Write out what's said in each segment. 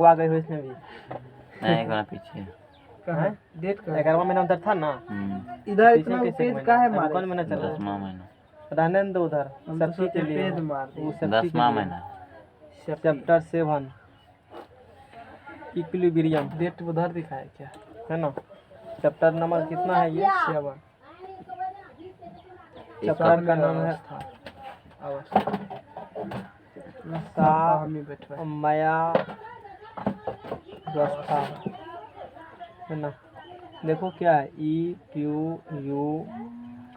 वो आ गई हो इसमें भी नहीं करा पीछे कहाँ डेट का 11वां महीना उधर था ना इधर पीछे इतना कैसे पेज महीना? का है अभी मारे कौन महीना चल रहा है? 10वां महीना रहने दो उधर हम तो सब्जी के सोचे लिए पेज मार वो दिए। सब्जी के 10वां लिए महीना चैप्टर 7 इक्विलिब्रियम डेट उधर दिखाया क्या है ना। चैप्टर नंबर कितना है ये? 7 चैप्टर का नाम है मया व्यवस्था है ना। देखो क्या है E Q U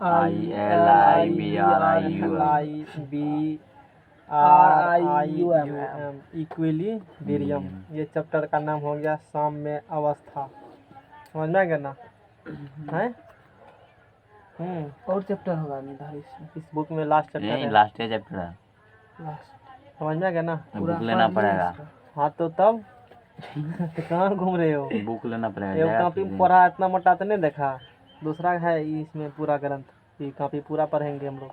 I L I B R I U I B R I U M equilibrium. ये चैप्टर का नाम हो गया साम्य अवस्था। समझ में आ गया ना है। और चैप्टर होगा निर्धारित इस बुक में लास्ट चैप्टर नहीं है। लास्ट चैप्टर है लास्ट समझ में आ गया ना। बुक लेना पड़ेगा हाँ तो तब तो कहाँ घूम रहे हो? बुक लेना पड़ेगा ये कॉपी पढ़ा इतना मोटा तो नहीं देखा। दूसरा है इसमें पूरा ग्रंथ। ये कॉपी पूरा पढ़ेंगे हम लोग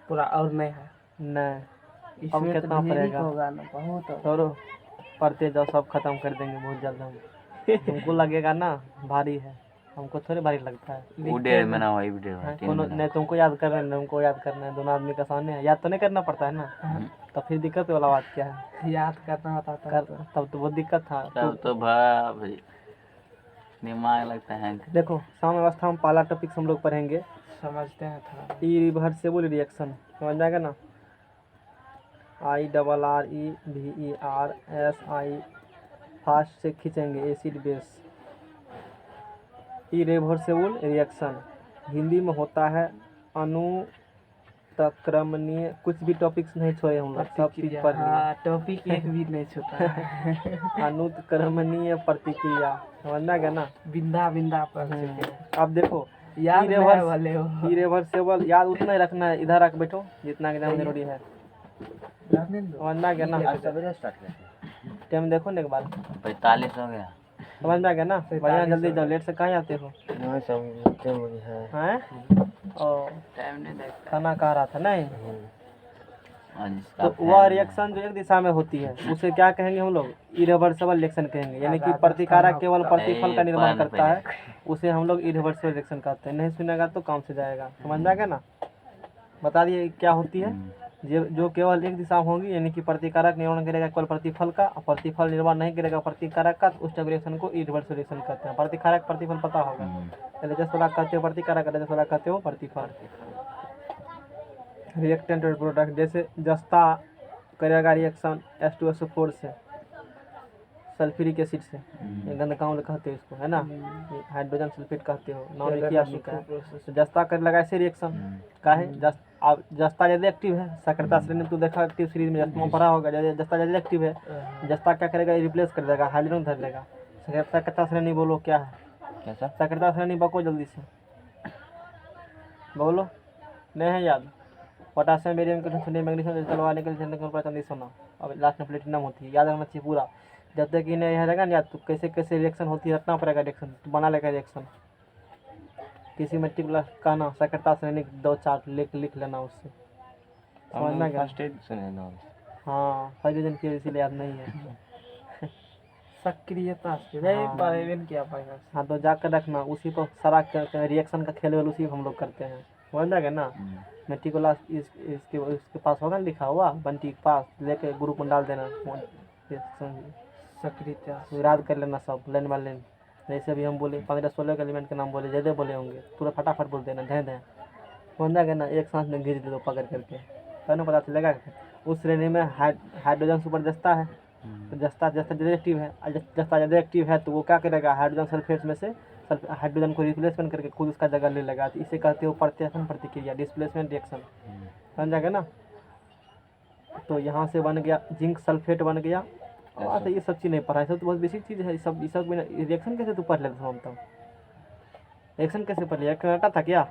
पूरा और नहीं है नहीं। अब इसमें कितना तो पड़ेगा होगा ना बहुत होगा। छोड़ो पढ़ते जाओ सब खत्म कर देंगे बहुत जल्द हम। तुमको लगेगा ना भारी है हमको थोड़ी भारी लगता है। वो डेढ़ महीना हुआ भी डेढ़ हाँ, कोनो नहीं तुमको याद करना है हमको याद करना है। दोनों आदमी का सामने है याद तो नहीं करना पड़ता है ना। तो फिर दिक्कत वाला बात क्या है? याद करना होता था कर तब तो बहुत दिक्कत था। तब तो भाई दिमाग लगता है। देखो साम्य अवस्था में पहला टॉपिक हम लोग पढ़ेंगे समझते हैं थोड़ा इरिवर्सिबल रिएक्शन। समझ में आएगा ना। I double R E V E R S I fast से खींचेंगे acid base. Irreversible reaction Hindi में होता है अनुत्क्रमणीय। कुछ भी टॉपिक्स नहीं छोड़े हम लोग सब चीज पढ़ लिए। टॉपिक एक भी नहीं छूटा है अनुत्क्रमणीय प्रतिक्रिया। समझ में आ गया ना। बिंदा बिंदा पढ़ चुके हैं। अब देखो याद नहीं वाले हो इरिवर्सिबल याद उतना ही रखना है। इधर रख बैठो जितना एकदम जरूरी है। समझ में आ गया ना। टाइम देखो ना एक बार 45 हो गया। समझ में आ गया ना। भैया जल्दी जाओ लेट से कहाँ आते हो? हैं ओ टाइम नहीं देखता खाना खा रहा था नहीं। और जिसका तो वह रिएक्शन जो एक दिशा में होती है उसे क्या कहेंगे हम लोग? इरिवर्सिबल रिएक्शन कहेंगे। यानी कि प्रतिकारक केवल प्रतिफल का निर्माण करता है उसे हम लोग इरिवर्सिबल रिएक्शन कहते हैं। नहीं सुनेगा तो काम से जाएगा। समझ में आ गया ना। बता दिए क्या होती है। जो केवल एक दिशा में होगी यानी कि प्रतिकारक निर्माण करेगा केवल प्रतिफल का और प्रतिफल निर्माण नहीं करेगा प्रतिकारक का तो उस टाइप रिएक्शन को इरिवर्सिबल रिएक्शन कहते हैं। प्रतिकारक प्रतिफल पता होगा। रजस वाला कहते हो प्रतिकारक रजस वाला कहते हो प्रतिफल। रिएक्टेंट और प्रोडक्ट जैसे जस्ता करेगा रिएक्शन H2SO4 से सल्फ्यूरिक एसिड से। ये गंधकाम्ल कहते हो इसको है ना। हाइड्रोजन सल्फेट कहते हो नॉन लिखिया है। तो जस्ता कर लगा ऐसे रिएक्शन का है। जस्ता ज़्यादा एक्टिव है सक्रियता श्रेणी तो देखा एक्टिव सीरीज में जस्ता पढ़ा होगा। जस्ता ज़्यादा एक्टिव है। जस्ता क्या करेगा रिप्लेस कर देगा हाइड्रोजन धर लेगा। सक्रियता श्रेणी बोलो क्या है? कैसा सक्रियता श्रेणी बको जल्दी से बोलो नहीं है याद। पोटासियम बेरियम कैल्शियम मैग्नीशियम चलवाने के लिए चांदी सोना। अब लास्ट में प्लेटिनम होती है। याद रखना चाहिए पूरा। जब तक कि नहीं रहेगा ना याद तो कैसे कैसे रिएक्शन होती है रखना पड़ेगा। रिएक्शन तो बना लेगा रिएक्शन। किसी मिट्टी का ना सक्रियता श्रेणी 2-4 लिख लेना उससे। समझ में आ गया। हाँ हाइड्रोजन की इसीलिए याद नहीं है। सक्रियता क्या पाएगा। हाँ तो जाकर रखना उसी पर सारा रिएक्शन का खेल वेल उसी को हम लोग करते हैं। समझ में आ गया ना। मेटिकुलस इसके पास होगा लिखा हुआ बंटी के पास लेके ग्रुप में डाल देना। सक्रियता याद कर लेना सब लाइन बाय लाइन। जैसे अभी हम बोले 15-16 के एलिमेंट के नाम बोले ज़्यादा बोले होंगे पूरा फटाफट बोल देना ध्यान दें। समझ में आ गया ना। एक सांस में घिस दे दो पकड़ करके तब ना पता चलेगा। उस श्रेणी में हाइड्रोजन सुपर जस्ता है। तो जस्ता ज़्यादा एक्टिव है। जस्ता ज़्यादा एक्टिव है तो वो क्या करेगा हाइड्रोजन सल्फेट में से हाइड्रोजन को रिप्लेसमेंट करके खुद उसका जगह ले लेगा। तो इसे कहते हो प्रत्यासन प्रतिक्रिया डिस्प्लेसमेंट रिएक्शन। समझ जाएगा ना। तो यहाँ से बन गया जिंक सल्फेट बन गया। और तो ये सब चीज़ नहीं पढ़ा है। सब तो बहुत बेसिक चीज़ है। ये सब रिएक्शन कैसे तू पढ़ लेता हम तब रिएक्शन कैसे पढ़ लिया। रिएक्शन रटा था क्या?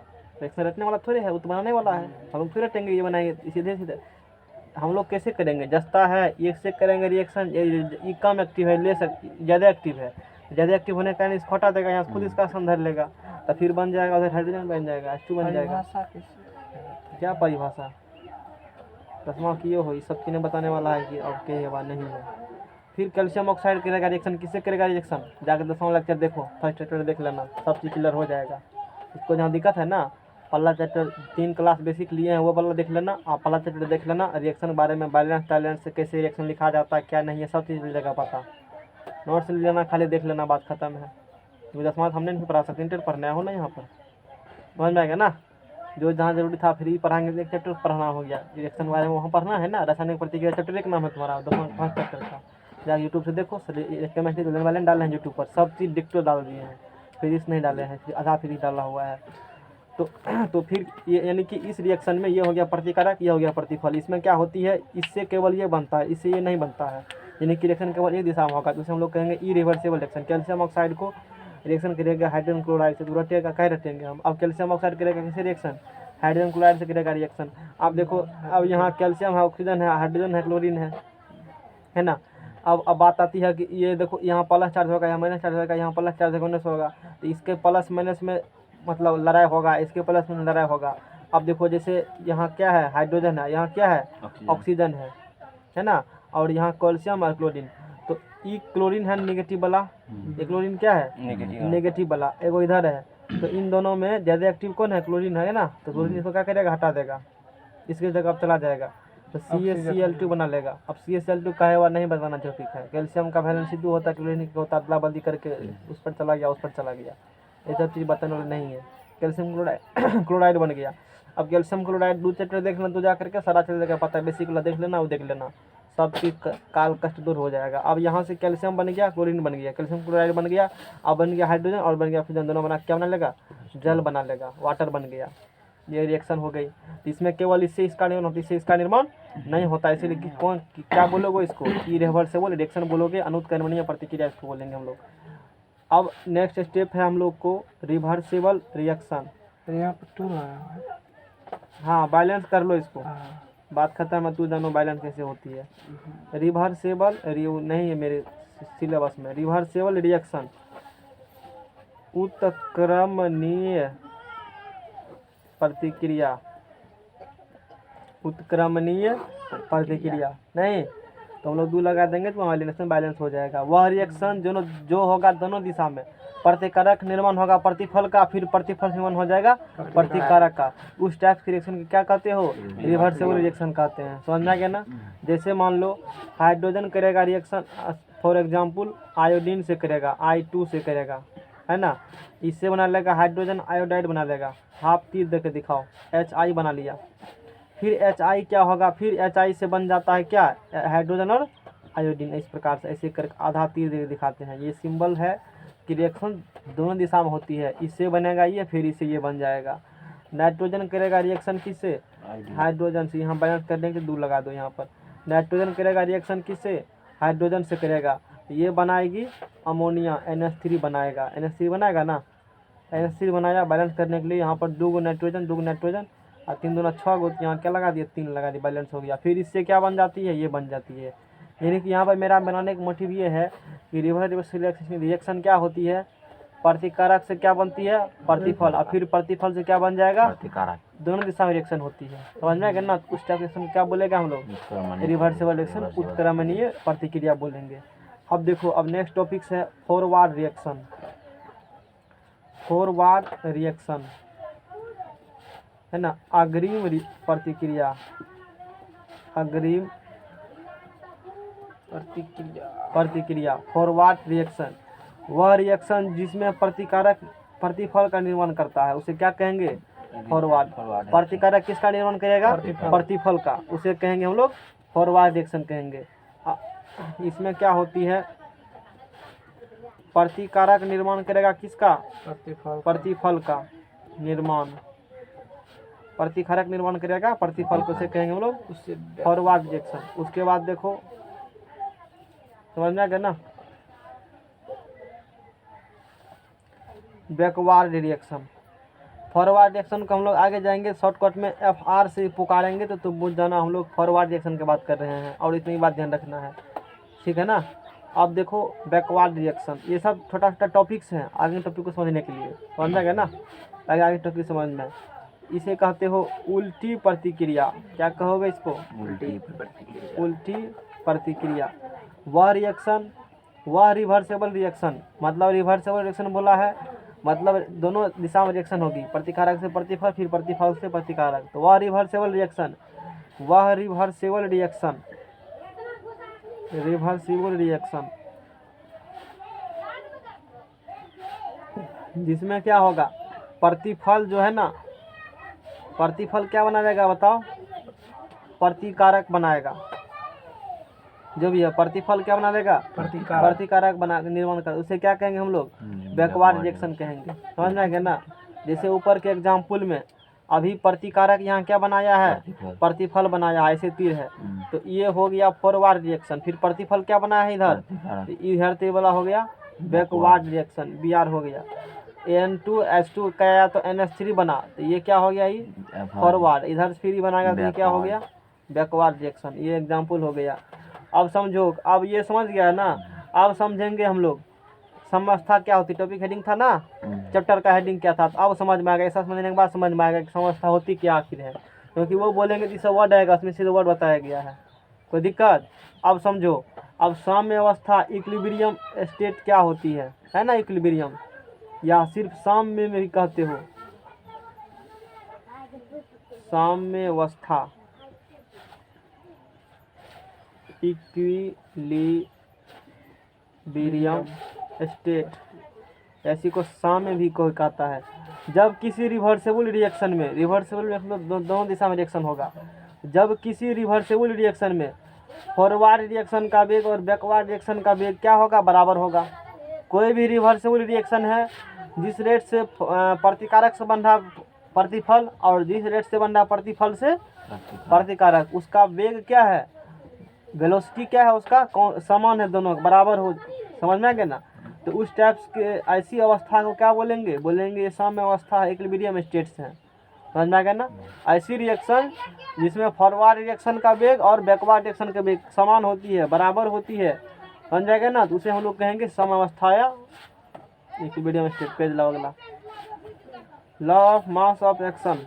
रिएक्शन रटने वाला थोड़े है वो तो बनाने वाला है। हम लोग फिर रटेंगे ये बनाएंगे सीधे सीधे। हम लोग कैसे करेंगे? जस्ता है एक से करेंगे रिएक्शन। ये कम एक्टिव है ले ज़्यादा एक्टिव है। ज़्यादा एक्टिव होने के कारण इसको हटा देगा यहाँ खुद इसका संधर लेगा तो फिर बन जाएगा उधर हाइड्रोजन बन जाएगा H2 बन जाएगा। क्या परिभाषा 10वां किए हो ये सब चीज़ें बताने वाला है कि अब के बात नहीं है। फिर कैल्शियम ऑक्साइड करेगा रिएक्शन, किससे करेगा रिएक्शन, जाकर 10वां लेक्चर देखो, फर्स्ट चैप्टर देख लेना, सब चीज़ क्लियर हो जाएगा। इसको जहाँ दिक्कत है ना, पहला चैप्टर 3 क्लास बेसिक लिए हैं वो वाला देख लेना, आप पहला चैप्टर देख लेना, रिएक्शन के बारे में, बैलेंस टैलेंस से कैसे रिएक्शन लिखा जाता है क्या नहीं है, सब चीज़ मिलेगा पता। नोट्स ले लेना, खाली देख लेना, बात खत्म है। तो 10वां हमने नहीं पढ़ा सकते, इंटर पढ़ना हो ना यहाँ पर, समझ में आएगा ना। जो जहाँ जरूरी था फ्री पढ़ाएंगे, एक चैप्टर पढ़ना हो गया, रिएक्शन के बारे में वहाँ पढ़ना है ना। रासायनिक प्रतिक्रिया चैप्टर एक नाम है तुम्हारा, 5 चैप्टर का, जाकर यूट्यूब से देखो, केमिस्ट्री देने वाले डाले हैं यूट्यूब पर, सब चीज़ डिक्टो डाल दिए हैं, फ्रीज नहीं डाले हैं, आधा फ्रीज डाला हुआ है। तो फिर ये यानी कि इस रिएक्शन में ये हो गया प्रतिकारक, ये हो गया प्रतिफल। इसमें क्या होती है, इससे केवल ये बनता है, इससे ये नहीं बनता है, यानी कि रिएक्शन केवल एक दिशा में होगा, तो उसे हम लोग कहेंगे इरिवर्सिबल रिएक्शन। कैल्शियम ऑक्साइड को रिएक्शन करेगा हाइड्रोजन क्लोराइड से, तो रटेगा, क्या रटेंगे हम। अब कैल्शियम ऑक्साइड करेगा किसे रिएक्शन, हाइड्रोजन क्लोराइड से करेगा रिएक्शन। अब देखो, अब यहाँ कैल्शियम है, ऑक्सीजन है, हाइड्रोजन है, क्लोरीन है ना। अब बात आती है कि ये देखो, यहाँ प्लस चार्ज होगा, यहाँ माइनस चार्ज होगा, यहाँ प्लस चार्ज माइनस होगा, तो इसके प्लस माइनस में मतलब लड़ाई होगा, इसके प्लस में लड़ाई होगा। अब देखो, जैसे यहाँ क्या है, हाइड्रोजन है, यहाँ क्या है, ऑक्सीजन है ना, और यहाँ कैल्शियम और क्लोरीन। तो ई क्लोरीन है नेगेटिव वाला, ये क्लोरीन क्या है, नेगेटिव वाला, एगो इधर है। तो इन दोनों में ज़्यादा एक्टिव कौन है, क्लोरीन है ना। तो क्लोरीन इसको क्या करेगा, हटा देगा, इसकी जगह अब चला जाएगा, तो CaCl2 बना लेगा। अब CaCl2 का है वह नहीं बताना टॉपिक है। कैल्शियम का वैलेंसी 2 होता है, क्लोरीन का होता है, अदला बदली करके उस पर चला गया, उस पर चला गया, ये सब चीज़ बताने वाला नहीं है। कैल्शियम क्लोराइड क्लोराइड बन गया। अब कैल्शियम क्लोराइड 2 चैप्टर देख लेना, तो जा करके सारा चीज़ जगह पता है, बेसिक वाला देख लेना, वो देख लेना, सब चीज़ काल कष्ट दूर हो जाएगा। अब यहाँ से कैल्शियम बन गया, क्लोरीन बन गया, कैल्शियम क्लोराइड बन गया, अब बन गया हाइड्रोजन और बन गया ऑक्सीजन, दोनों बना क्या बना लेगा, जल बना लेगा, वाटर बन गया। ये रिएक्शन हो गई। इसमें केवल इससे इसका निर्माण होता है, इससे इसका निर्माण नहीं होता, इसीलिए कि कौन क्या बोलोगे इसको, इरिवर्सिबल रिएक्शन बोलोगे, अनुत्क्रमणीय प्रतिक्रिया इसको बोलेंगे हम लोग। अब नेक्स्ट स्टेप है हम लोग को रिवर्सिबल रिएक्शन। तो यहाँ पर 2 आया है। हाँ, बैलेंस कर लो इसको, हाँ। बात खत्म है, तू जानो बैलेंस कैसे होती है। रिवर्सिबल नहीं है मेरे सिलेबस में। रिवर्सिबल रिएक्शन, उत्क्रमणीय प्रतिक्रिया, उत्क्रमणीय प्रतिक्रिया नहीं, तो हम लोग 2 लगा देंगे तो हमारा रिएक्शन बैलेंस हो जाएगा। वह रिएक्शन जो होगा दोनों दिशा में, प्रतिकारक निर्माण होगा प्रतिफल का, फिर प्रतिफल निर्माण हो जाएगा प्रतिकारक का। उस टाइप के रिएक्शन को क्या कहते हो, रिवर्सिबल रिएक्शन कहते हैं। समझ में आ गया ना। जैसे मान लो हाइड्रोजन करेगा रिएक्शन, फॉर एग्जांपल आयोडीन से करेगा, I2 से करेगा, है ना, इससे बना लेगा हाइड्रोजन आयोडाइड बना लेगा, हाफ तीर दे के दिखाओ, HI बना लिया। फिर HI क्या होगा, फिर HI से बन जाता है क्या, हाइड्रोजन और आयोडीन। इस प्रकार से ऐसे कर आधा तीर दे के दिखाते हैं। ये सिंबल है कि रिएक्शन दोनों दिशा में होती है, इससे बनेगा ये, फिर इससे ये बन जाएगा। नाइट्रोजन करेगा रिएक्शन किससे, हाइड्रोजन से, यहाँ बैलेंस करने के 2 लगा दो यहाँ पर। नाइट्रोजन करेगा रिएक्शन किससे, हाइड्रोजन से करेगा, ये बनाएगी अमोनिया, NH3 बनाएगा, NH3 बनाएगा ना, NH3 बनाया। बैलेंस करने के लिए यहाँ पर 2 नाइट्रोजन, 2 नाइट्रोजन और 3 दूना 6 गो, यहाँ क्या लगा दिया, 3 लगा दिया, बैलेंस हो गया। फिर इससे क्या बन जाती है, ये बन जाती है। यानी कि यहाँ पर मेरा बनाने का मोटिव ये है कि रिवर्सिबल रिएक्शन क्या होती है, प्रतिकारक से क्या बनती है, प्रतिफल, और फिर प्रतिफल से क्या बन जाएगा, प्रतिकारक, दोनों दिशा में रिएक्शन होती है। समझ में आएगा ना। उस टाइप रिएक्शन क्या बोलेगा हम लोग, रिवर्सिबल रिएक्शन, उत्क्रमणीय प्रतिक्रिया बोलेंगे। अब देखो, अब नेक्स्ट टॉपिक है फॉरवर्ड रिएक्शन। फॉरवर्ड रिएक्शन है ना, अग्रिम प्रतिक्रिया, अग्रिम प्रतिक्रिया, फॉरवर्ड रिएक्शन। वह रिएक्शन जिसमें प्रतिकारक प्रतिफल का निर्माण करता है उसे क्या कहेंगे, फॉरवर्ड। प्रतिकारक किसका निर्माण करेगा, प्रतिफल का, उसे कहेंगे हम लोग फॉरवर्ड रिएक्शन कहेंगे। इसमें क्या होती है, प्रतिकारक निर्माण करेगा किसका, प्रतिफल का निर्माण, प्रतिकारक निर्माण करेगा प्रतिफल को, से कहेंगे हम लोग उससे फॉरवर्ड रिएक्शन। उसके बाद देखो, समझ में आ गया ना, बैकवर्ड रिएक्शन। फॉरवर्ड रिएक्शन को हम लोग आगे जाएंगे, शॉर्टकट में FR से पुकारेंगे तो बुझ जाना हम लोग फॉरवर्ड रिएक्शन की बात कर रहे हैं, और इतनी बात ध्यान रखना है, ठीक है ना। अब देखो बैकवर्ड रिएक्शन, ये सब छोटा छोटा टॉपिक्स हैं आगे टॉपिक को समझने के लिए, समझ में गया ना, ताकि आगे टॉपिक समझ में। इसे कहते हो उल्टी प्रतिक्रिया। क्या कहोगे इसको, उल्टी प्रतिक्रिया। उल्टी प्रतिक्रिया। वह रिवर्सेबल रिएक्शन, मतलब रिवर्सेबल रिएक्शन बोला है मतलब दोनों दिशा में रिएक्शन होगी, प्रतिकारक से प्रतिफल फिर प्रतिफल से प्रतिकारक, तो वह रिवर्सेबल रिएक्शन जिसमें क्या होगा, प्रतिफल जो है ना, प्रतिफल क्या बनाएगा बताओ, प्रतिकारक बनाएगा, जो भी है प्रतिफल क्या बना देगा, प्रतिकारक बना निर्माण कर, उसे क्या कहेंगे हम लोग, बैकवर्ड रिएक्शन कहेंगे। समझ में आ गया ना। जैसे ऊपर के एग्जाम्पल में अभी प्रतिकारक यहाँ क्या बनाया है, प्रतिफल बनाया है, ऐसे तीर है, तो ये हो गया फॉरवर्ड रिएक्शन, फिर प्रतिफल क्या बनाया है इधर, तो इधर तीर वाला हो गया बैकवर्ड रिएक्शन, BR हो गया। N2H2 का आया तो NH3 बना, तो ये क्या हो गया, ये फॉरवर्ड, इधर फ्री बनाएगा तो ये क्या हो गया, बैकवर्ड रिएक्शन। ये एग्जाम्पल हो गया। अब समझो, अब ये समझ गया है ना। अब समझेंगे हम लोग समवस्था क्या होती, टॉपिक हेडिंग था ना, चैप्टर का हेडिंग क्या था, तो अब समझ में आएगा, ऐसा समझने के बाद समझ में आएगा कि समवस्था होती क्या आखिर है, क्योंकि वो बोलेंगे तो सब वर्ड आएगा, उसमें सिर्फ वर्ड बताया गया है, कोई दिक्कत। अब समझो, अब साम्य अवस्था इक्विलिब्रियम स्टेट क्या होती है ना, इक्विलिब्रियम, या सिर्फ साम्य में भी कहते हो, साम्य अवस्था इक्विलिब्रियम स्टेट, ऐसी को साम्य भी कोई कहता है। जब किसी रिवर्सेबल रिएक्शन में, रिवर्सेबल रिएक्शन दोनों दिशा में रिएक्शन होगा, जब किसी रिवर्सेबल रिएक्शन में फॉरवर्ड रिएक्शन का वेग और बैकवर्ड रिएक्शन का वेग क्या होगा, बराबर होगा। कोई भी रिवर्सेबल रिएक्शन है, जिस रेट से प्रतिकारक से बंधा प्रतिफल और जिस रेट से बंधा प्रतिफल से प्रतिकारक, उसका वेग क्या है, वेलोसिटी क्या है उसका, समान है, दोनों बराबर हो। समझ में आ गया ना। तो उस टाइप्स के ऐसी अवस्था को क्या बोलेंगे, बोलेंगे ये साम्य अवस्था इक्विलिब्रियम स्टेट्स हैं। समझ में आ गया ना। ऐसी रिएक्शन जिसमें फॉरवर्ड रिएक्शन का वेग और बैकवर्ड रिएक्शन का वेग समान होती है, बराबर होती है, समझ जाएगा ना, तो उसे हम लोग कहेंगे समअवस्था या इक्विलिब्रियम स्टेट। पेज लो अगला, law of mass of action.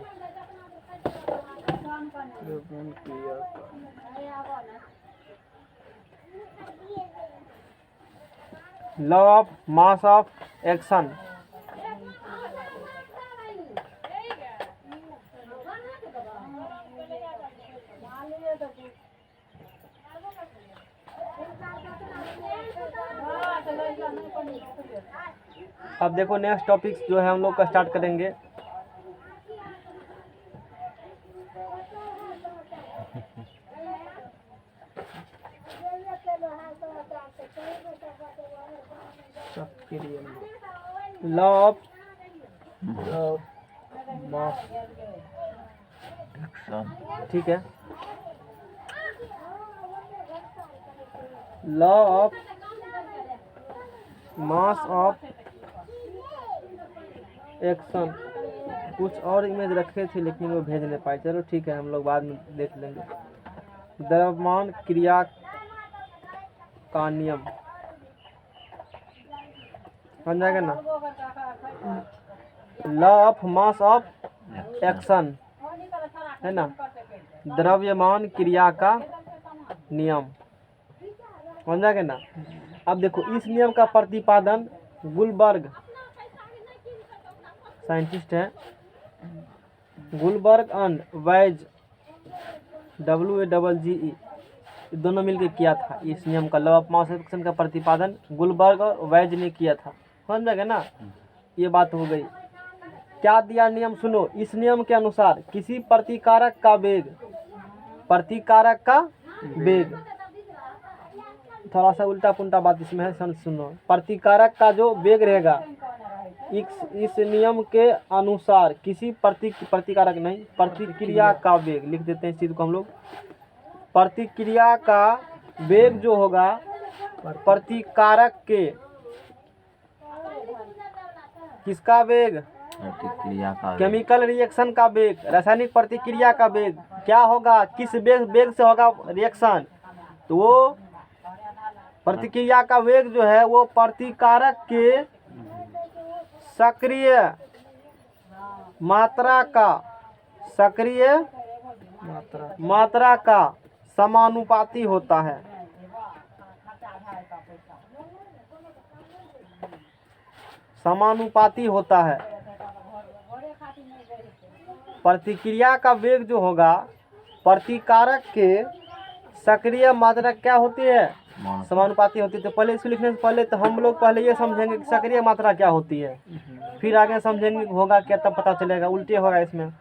Law of mass of action, अब देखो नेक्स्ट टॉपिक जो है हम लोग का स्टार्ट करेंगे। लॉ ऑफ मास, ठीक है, law of mass of action. कुछ और इमेज रखे थे लेकिन वो भेज नहीं पाए, चलो ठीक है, हम लोग बाद में देख लेंगे। द्रव्यमान क्रिया का नियम, समझ जाएगा ना। Law of mass of action है ना, द्रव्यमान क्रिया का नियम, समझ जाएगा ना। अब देखो इस नियम का प्रतिपादन गुलबर्ग साइंटिस्ट हैं, गुलबर्ग एंड वेज WAGGE दोनों मिलकर किया था। इस नियम का, law of mass of action का प्रतिपादन गुलबर्ग और वेज ने किया था, समझ जाएगा ना। ये बात हो गई। क्या दिया नियम, सुनो। इस नियम के अनुसार किसी प्रतिकारक का वेग, प्रतिकारक का वेग, थोड़ा सा उल्टा पुल्टा बात इसमें है, सुनो। प्रतिकारक का जो वेग रहेगा, इस नियम के अनुसार किसी प्रतिकारक नहीं, प्रतिक्रिया का वेग, लिख देते हैं इस चीज को हम लोग। प्रतिक्रिया का वेग जो होगा प्रतिकारक के, किसका वेग, प्रतिक्रिया का केमिकल रिएक्शन का वेग, रासायनिक प्रतिक्रिया का वेग क्या होगा, किस वेग से होगा रिएक्शन, तो वो प्रतिक्रिया का वेग जो है वो प्रतिकारक के सक्रिय मात्रा का, सक्रिय मात्रा का समानुपाती होता है। समानुपाती होता है। प्रतिक्रिया का वेग जो होगा प्रतिकारक के सक्रिय मात्रा क्या होती है, समानुपाती होती है। तो पहले इसको लिखने से पहले तो हम लोग पहले ये समझेंगे कि सक्रिय मात्रा क्या होती है, फिर आगे समझेंगे कि होगा क्या, तब पता चलेगा। उल्टे होगा इसमें,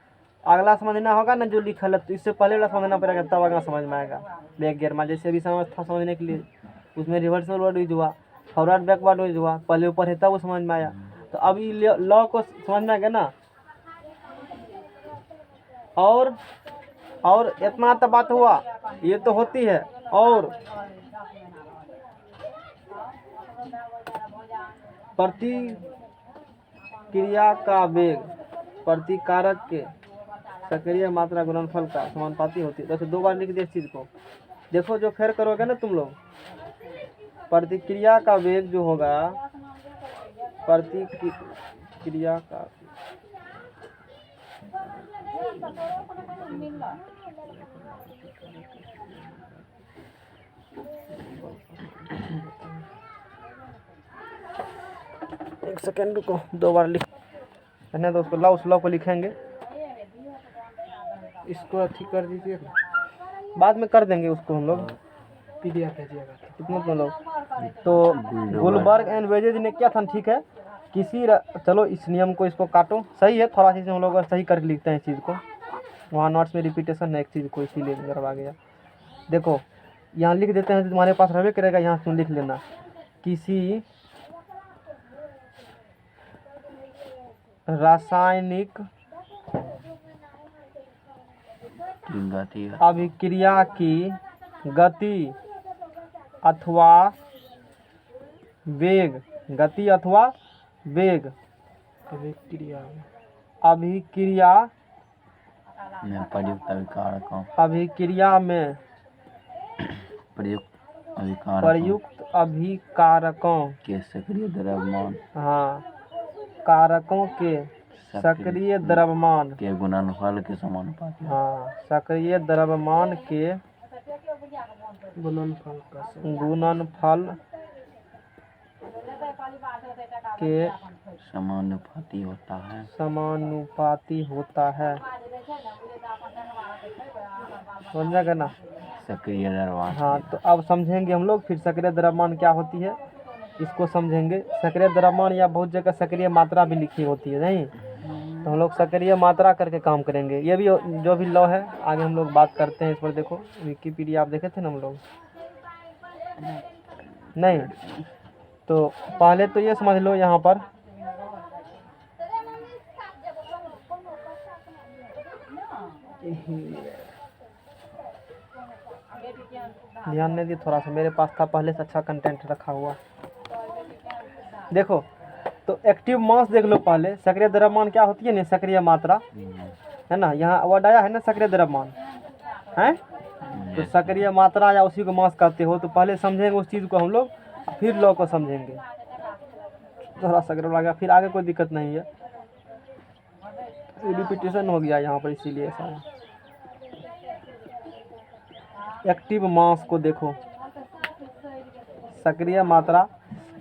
अगला समझना होगा ना जो लिखल है, तो इससे पहले वाला समझना पड़ेगा तब अगला समझ में आएगा। बैक गियर में जैसे अभी समझ था समझने के लिए, उसमें रिवर्सल वर्ड यूज हुआ, फॉरवर्ड बैकवर्ड यूज हुआ, पहले ऊपर है तब वो समझ में आया। तो अब ये लॉ को समझ में आ गया ना। और इतना तो बात हुआ, ये तो होती है। और प्रतिक्रिया का वेग प्रतिकारक के सक्रिय मात्रा गुणनफल का समानुपाती होती है। तो 2 बार लिख दिया इस चीज को। देखो जो फिर करोगे ना तुम लोग, प्रतिक्रिया का वेग जो होगा प्रतिक्रिया का एक सेकेंड रुको, 2 बार लिख रहने दो उसको। उस लॉ को लिखेंगे, इसको अथी कर दीजिए ना, बाद में कर देंगे उसको हम लोग। PDF भेजिएगा। कितना तुम लोग तो गुलबर्ग एंड वेजेज ने क्या था, ठीक है चलो इस नियम को इसको काटो, सही है। थोड़ा सी हम लोग सही करके लिखते हैं इस चीज़ को, वहाँ नोट्स में रिपीटेशन है एक चीज़ को, इसीलिए करवा गया। देखो यहाँ लिख देते हैं, तो तुम्हारे पास रहबे करेगा, यहाँ तुम लिख लेना। किसी रासायनिक अभिक्रिया की गति अथवा वेग, गति अथवा वेग अभिक्रिया में प्रयुक्त अभिकारकों अभिक्रिया में प्रयुक्त अभिकारकों के सक्रिय द्रव्यमान, हाँ, कारकों के सक्रिय द्रव्यमान के गुणनफल के समानुपाती। हाँ, सक्रिय द्रव्यमान के गुणनफल का गुणनफल के समानुपाती होता है। समानुपाती होता है। समझा गया ना। सक्रिय द्रव्यमान। हाँ, तो अब समझेंगे हम लोग फिर सक्रिय द्रव्यमान क्या होती है, इसको समझेंगे। सक्रिय द्रव्यमान या बहुत जगह सक्रिय मात्रा भी लिखी होती है, नहीं तो हम लोग सक्रिय मात्रा करके काम करेंगे। ये भी जो भी लॉ है आगे हम लोग बात करते हैं इस पर। देखो विकिपीडिया आप देखे थे ना हम लोग, नहीं तो पहले तो ये समझ लो यहाँ पर ध्यान नहीं दी थोड़ा सा, मेरे पास था पहले से अच्छा कंटेंट रखा हुआ। देखो तो एक्टिव मास देख लो पहले, सक्रिय द्रव्यमान क्या होती है ना, सक्रिय मात्रा है ना, यहाँ वर्ड आया है ना सक्रिय द्रव्यमान है, तो सक्रिय मात्रा या उसी को मास कहते हो। तो पहले समझेंगे उस चीज़ को हम लोग, फिर लॉ को समझेंगे। थोड़ा सक्रिय लगा, फिर आगे कोई दिक्कत नहीं है, रिपीटेशन हो गया यहाँ पर इसीलिए ऐसा है। एक्टिव मास को देखो, सक्रिय मात्रा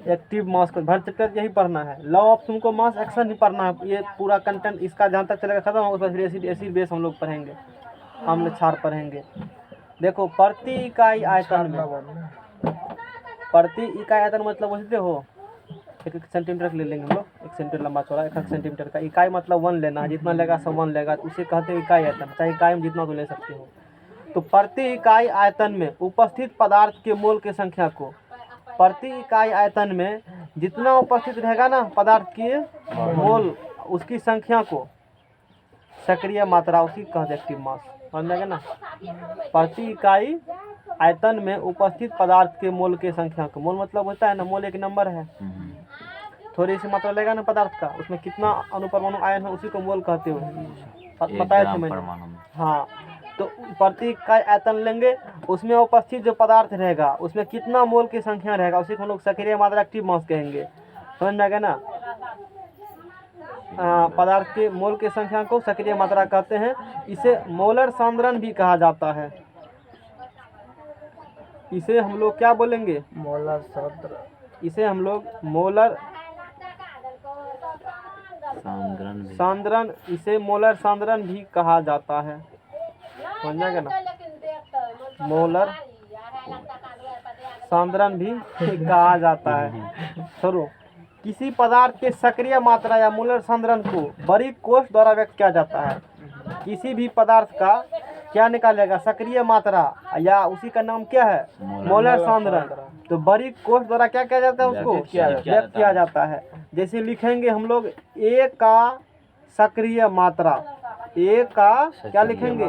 एक्टिव मास को भर चैप्टर यही पढ़ना है। लॉ ऑफ तुमको मास एक्शन ही पढ़ना है, ये पूरा कंटेंट इसका जहाँ तक चलेगा खत्म होगा। फिर एसिड बेस हम लोग पढ़ेंगे, अम्ल क्षार पढ़ेंगे। देखो प्रति इकाई आयतन में, प्रति इकाई आयतन मतलब बुझते हो, 1 सेंटीमीटर ले लेंगे हम लोग, 1 सेंटीमीटर लंबा चौड़ा 1 सेंटीमीटर का। इकाई मतलब 1 लेना है, जितना लेगा सब 1 लेगा, उसे कहते हैं इकाई आयतन। चाहे इकाई में जितना तो ले सकते हो। तो प्रति इकाई आयतन में उपस्थित पदार्थ के मोल की संख्या को, प्रति इकाई आयतन में जितना उपस्थित रहेगा ना पदार्थ की मोल, उसकी संख्या को सक्रिय मात्रा उसी कहते एक्टिव मास। समझ जाएगा ना। प्रति इकाई आयतन में उपस्थित पदार्थ के मोल के संख्या को, मोल मतलब होता है ना, मोल एक नंबर है, थोड़ी सी मात्रा लेगा ना पदार्थ का, उसमें कितना अणुपरमाणु आयन है उसी को मोल कहते हो, बताया था मैंने। हाँ, तो प्रति इकाई आयतन लेंगे, उसमें उपस्थित जो पदार्थ रहेगा उसमें कितना मोल की संख्या रहेगा, उसी को हम लोग सक्रिय मात्रा एक्टिव मास कहेंगे। समझ में आ गया ना। पदार्थ के मोल की संख्या को सक्रिय मात्रा कहते हैं। इसे मोलर सांद्रण भी कहा जाता है। इसे हम लोग क्या बोलेंगे, मोलर सांद्रण। इसे हम लोग मोलर सांद्रण भी सांद्रण, इसे मोलर सांद्रण भी कहा जाता है। समझ में आ गया ना, मोलर सांद्रण भी कहा जाता है। छोड़ो, किसी पदार्थ के सक्रिय मात्रा या मोलर सांद्रण को बारीक कोश द्वारा व्यक्त किया जाता है। किसी भी पदार्थ का क्या निकालेगा, सक्रिय मात्रा, या उसी का नाम क्या है, मोलर सांद्रण। तो बारीक कोश द्वारा क्या किया जाता है, उसको व्यक्त किया जाता है। व्यक्त किया जाता है। जैसे लिखेंगे हम लोग ए का सक्रिय मात्रा, ए का क्या लिखेंगे,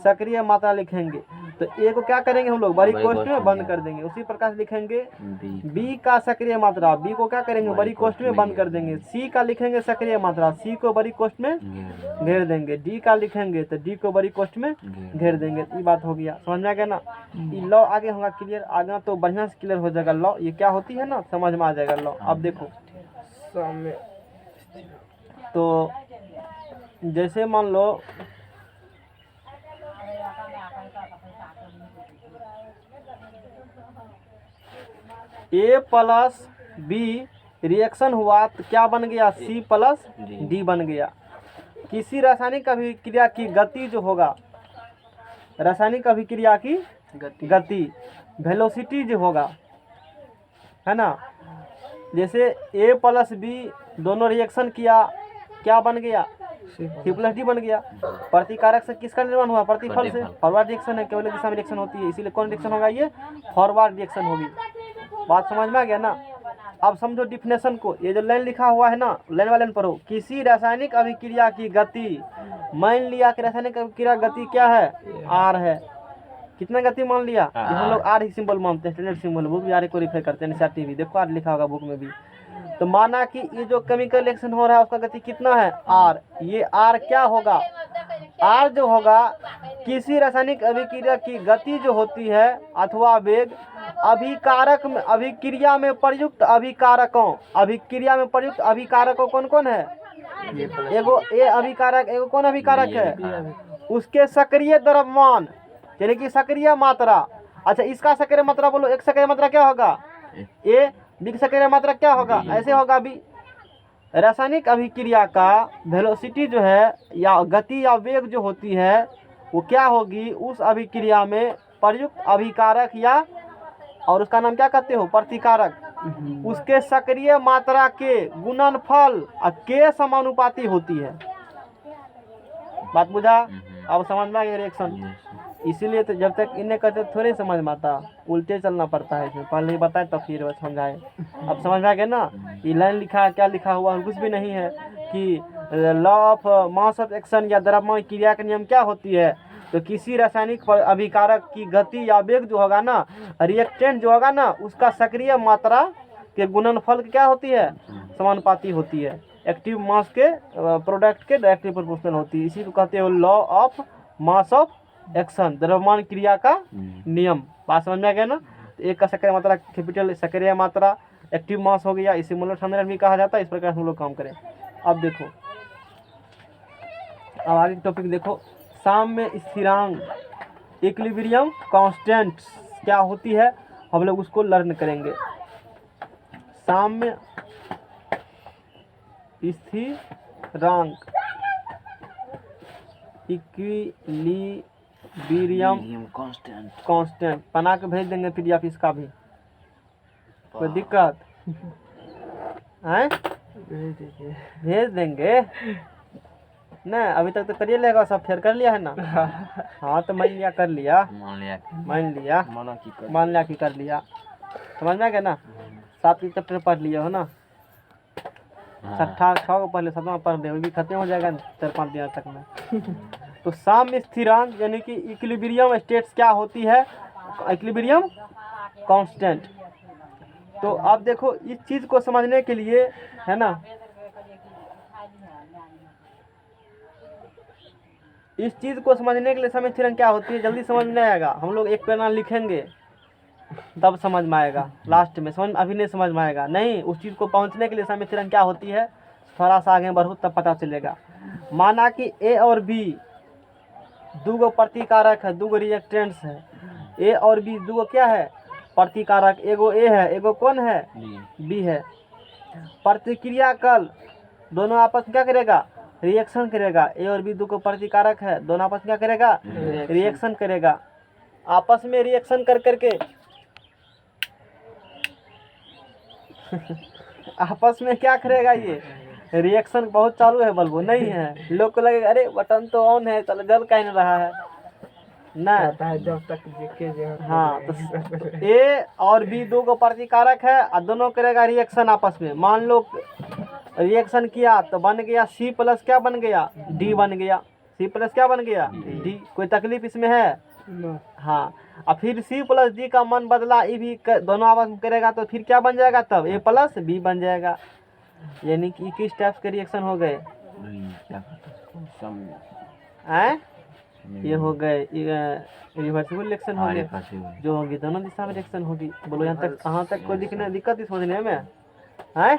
सक्रिय मात्रा लिखेंगे, तो ए को क्या करेंगे हम लोग, बड़ी कोष्ठ में बंद कर देंगे। उसी प्रकार से लिखेंगे बी का सक्रिय मात्रा, बी को क्या करेंगे, बड़ी कोष्ठ में बंद कर देंगे। सी का लिखेंगे सक्रिय मात्रा, सी को बड़ी कोष्ठ में घेर देंगे। डी का लिखेंगे तो डी को बड़ी कोष्ठ में घेर देंगे। ये बात हो गया, समझ में आ गया ना। ये लॉ आगे होगा क्लियर, आगे तो बढ़िया से क्लियर हो जाएगा लॉ। ये क्या होती है ना, समझ में आ जाएगा लॉ। अब देखो, साम्य तो जैसे मान लो ए प्लस बी रिएक्शन हुआ तो क्या बन गया, सी प्लस डी बन गया। किसी रासायनिक अभिक्रिया की गति जो होगा, रासायनिक अभिक्रिया की गति वेलोसिटी जो होगा, है ना, जैसे ए प्लस बी दोनों रिएक्शन किया, क्या बन गया, सी प्लस डी बन गया। प्रतिकारक से किसका निर्माण हुआ, प्रतिफल से। फॉरवर्ड रिएक्शन है, केवल दिशा में रिएक्शन होती है, इसीलिए कौन रिएक्शन होगा, ये फॉरवर्ड रिएक्शन होगी। बात समझ में आ गया ना। अब समझो डिफिनेशन को, ये जो लाइन लिखा हुआ है ना, लाइन वाले लाइन पढ़ो। किसी रासायनिक अभिक्रिया की गति, मान लिया कि रासायनिक अभिक्रिया गति क्या है, आर है। कितना गति मान लिया, ये हम लोग आर ही सिंबल मानते हैं, स्टैंडर्ड सिंबल, बुक भी आर को रेफर करते हैं, एनसीईआरटी भी देखो आर लिखा होगा बुक में भी। तो माना कि ये जो केमिकल रिएक्शन हो रहा है उसका गति कितना है, आर। ये आर क्या होगा, आर जो होगा किसी रासायनिक अभिक्रिया की गति जो होती है अथवा वेग अभिकारक में, अभिक्रिया में प्रयुक्त अभिकारकों, अभिक्रिया में प्रयुक्त अभिकारकों कौन कौन है, एगो ए अभिकारक, एगो कौन अभिकारक है, उसके सक्रिय द्रव्यमान यानी कि सक्रिय मात्रा। अच्छा, इसका सक्रिय मात्रा बोलो, एक सक्रिय मात्रा क्या होगा, ए, बी की सक्रिय मात्रा क्या होगा, ऐसे होगा बी। रासायनिक अभिक्रिया का वेलोसिटी जो है या गति या वेग जो होती है वो क्या होगी, उस अभिक्रिया में प्रयुक्त अभिकारक या, और उसका नाम क्या कहते हो, प्रतिकारक, उसके सक्रिय मात्रा के गुणनफल के समानुपाती होती है। बात बुझा, अब समझ में आ गया रिएक्शन। इसीलिए तो जब तक इन्हें कहते थोड़े समझ में आता, उल्टे चलना पड़ता है इसमें, पहले ही बताए तब फिर समझाए। अब समझ में आ गया ना। ये लाइन लिखा है, क्या लिखा हुआ है, कुछ भी नहीं है कि law of mass of action या द्रव्यमान क्रिया का नियम क्या होती है। तो किसी रासायनिक अभिकारक की गति या वेग जो होगा ना, रिएक्टेंट जो होगा ना, उसका सक्रिय मात्रा के गुणनफल क्या होती है, समानुपाती होती है। एक्टिव मास के प्रोडक्ट के डायरेक्टली प्रोपोर्शनल होती है। इसी को कहते हो law of mass of action, द्रव्यमान क्रिया का नियम। बात समझ में आ गया ना। तो एक का सक्रिय मात्रा कैपिटल सक्रिय मात्रा एक्टिव मास हो गया, इसे मोलर सांद्रण भी कहा जाता है। इस प्रकार हम लोग काम करें। अब देखो, अब आगे टॉपिक देखो, साम्य स्थिरांक इक्विलिब्रियम कांस्टेंट क्या होती है, हम लोग उसको लर्न करेंगे। साम्य स्थिरांक इक्विलिब्रियम कांस्टेंट बना के भेज देंगे पीडीएफ इसका भी, कोई दिक्कत है, भेज देंगे ना। अभी तक तो करिए लेगा सब, फेर कर लिया है ना। हाँ तो मान लिया कर लिया, मान लिया कि कर लिया, समझ में आ गया ना। 7 चैप्टर पढ़ लिया हो ना, 6 को पहले 7वां पढ़ ले, वो भी खत्म हो जाएगा 4-5 दिन तक में। तो साम्य स्थिरांक यानी कि इक्विलिब्रियम स्टेट्स क्या होती है, इक्विलिब्रियम कांस्टेंट। तो अब देखो इस चीज को समझने के लिए है ना, इस चीज को समझने के लिए साम्य स्थिरांक क्या होती है जल्दी समझ में नहीं आएगा। हम लोग एक पैना लिखेंगे तब समझ में आएगा, लास्ट में समझ, अभी नहीं समझ में आएगा। नहीं, उस चीज को पहुंचने के लिए साम्य स्थिरांक क्या होती है थोड़ा सा आगे बढ़ो तब पता चलेगा। माना कि ए और बी दो प्रतिकारक है, 2 रिएक्टेंट्स है। ए और बी 2 क्या है, प्रतिकारक, एगो ए है, एगो कौन है, बी है। प्रतिक्रिया कल दोनों आपस में क्या करेगा, रिएक्शन करेगा। ए और बी दो को प्रतिकारक है, दोनों आपस में क्या करेगा, रिएक्शन करेगा। आपस में रिएक्शन कर करके आपस में क्या करेगा, ये रिएक्शन बहुत चालू है, बल्ब नहीं है। लोग को लगेगा अरे बटन तो ऑन है, चलो जल कहीं नहीं रहा है ना। कहता है जब तक जेके जो हाँ, तो ए और बी दो को प्रतिकारक है और दोनों करेगा रिएक्शन आपस में। मान लो रिएक्शन किया तो बन गया सी प्लस क्या बन गया, डी बन गया। सी प्लस क्या बन गया, डी। कोई तकलीफ इसमें है, न हाँ। और फिर सी प्लस डी का मन बदला, ई भी दोनों आपस में करेगा तो फिर क्या बन जाएगा, तब ए प्लस बी बन जाएगा। यानी कि किस टाइप के रिएक्शन हो गए, हैं? ये हो गए रिवर्सिबल रिएक्शन हो गए, जो होगी दोनों दिशा में रिएक्शन होगी। बोलो यहाँ तक, कहाँ तक कोई दिक्कत समझने में है?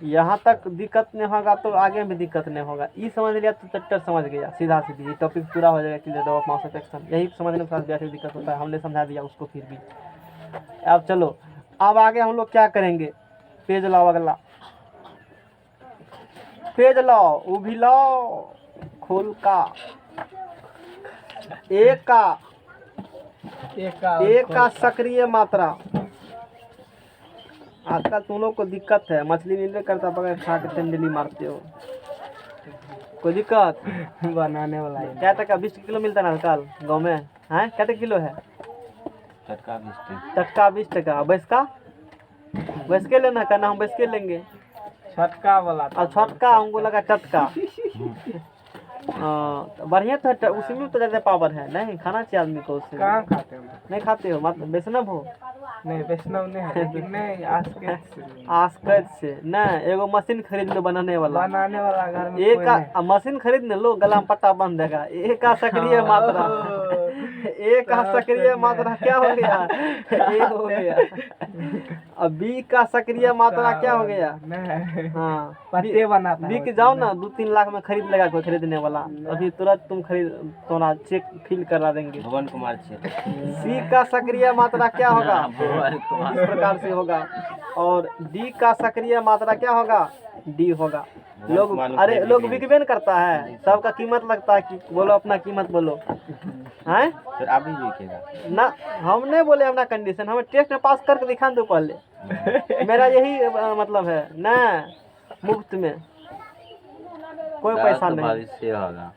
यहाँ तक दिक्कत नहीं होगा तो आगे में दिक्कत नहीं होगा। ये समझ लिया तो चैप्टर समझ गया, सीधा सीधी ये टॉपिक पूरा हो जाएगा। Clear of mass of action, यही समझने में साथ बैठे दिक्कत होता है। हमने समझा दिया उसको फिर भी। अब चलो, अब आगे हम लोग क्या करेंगे, पेज लाओ, अगला पेज लाओ, वो भी लाओ खोल का। एक का सक्रिय मात्रा। आजकल तुम लोग को दिक्कत है, मछली मिलने करता बगैर खा के तेंदुली मारते हो, कोई दिक्कत बनाने वाला है। क्या टका 20 किलो मिलता है ना आजकल गाँव में, हैं? क्या किलो है टटका 20 टका। टटका 20 टका। बैस का, बैस के लेना, कहना हम बैस के लेंगे। छटका वाला था। और छटका हमको लगा टटका। तो बढ़िया तो है, उसमें तो ज़्यादा पावर है। नहीं खाना चाहिए आदमी को उससे। कहाँ खाते हैं? नहीं खाते हो, मतलब वैष्णव हो? नहीं वैष्णव नहीं है, लेकिन नहीं आस्कत से ना, एगो मशीन खरीद लो बनाने वाला। घर में एक का मशीन खरीद न लो, गला में पट्टा बंध देगा। एक का सक्रिय मात्रा, एक का सक्रिय मात्रा क्या हो गया, ए हो गया। अब बी का सक्रिय मात्रा क्या हो गया, हाँ पत्ते बनाता है। बिक जाओ ना, 2-3 लाख में खरीद लेगा कोई खरीदने वाला। अभी तुरंत तुम खरीद, थोड़ा चेक फिल करा देंगे। भुवन कुमार सी का सक्रिय मात्रा क्या होगा, इस प्रकार से होगा। और डी का सक्रिय मात्रा क्या होगा, डी होगा। लोग अरे लोग बिकबे न करता है, सबका कीमत लगता है कि बोलो अपना कीमत बोलो, हैं? फिर आप भी बिकेगा ना, हम नहीं बोले अपना कंडीशन, हमें टेस्ट में पास करके दिखा दो पहले। मेरा यही मतलब है ना, मुफ्त में कोई पैसा नहीं। भविष्य होगा।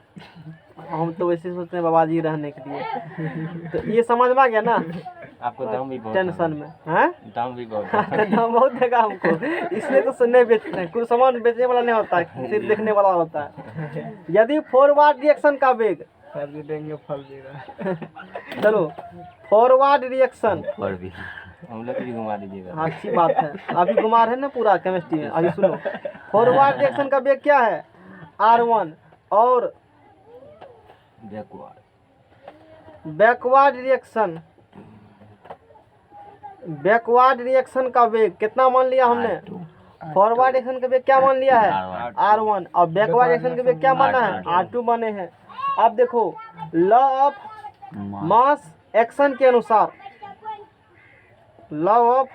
हम तो वैसे सोचते हैं बाबा जी रहने के लिए। तो ये समझ में आ गया ना, आपको दाम भी बहुत टेंशन में, हैं? दाम भी बहुत है। दाम बहुत देगा हमको, इसलिए तो नहीं बेचते हैं। कुछ सामान बेचने वाला नहीं होता है, सिर्फ देखने वाला होता है। यदि फॉरवर्ड रिएक्शन का वेग, सब्जी देंगे फल देगा। चलो फॉरवर्ड रिएक्शन, और भी हम लोग भी घुमा दीजिएगा। हाँ अच्छी बात है, अभी घुमा रहे हैं ना पूरा केमिस्ट्री में। अभी सुनो, फॉरवर्ड रिएक्शन का वेग क्या है, R1। और बैकवर्ड रिएक्शन का वेग कितना मान लिया हमने, फॉरवर्ड रिएक्शन का वेग क्या मान लिया है, R1। और बैकवर्ड रिएक्शन का वेग क्या माना है, R2 माने हैं। अब देखो लॉ ऑफ मास एक्शन के अनुसार, लॉ ऑफ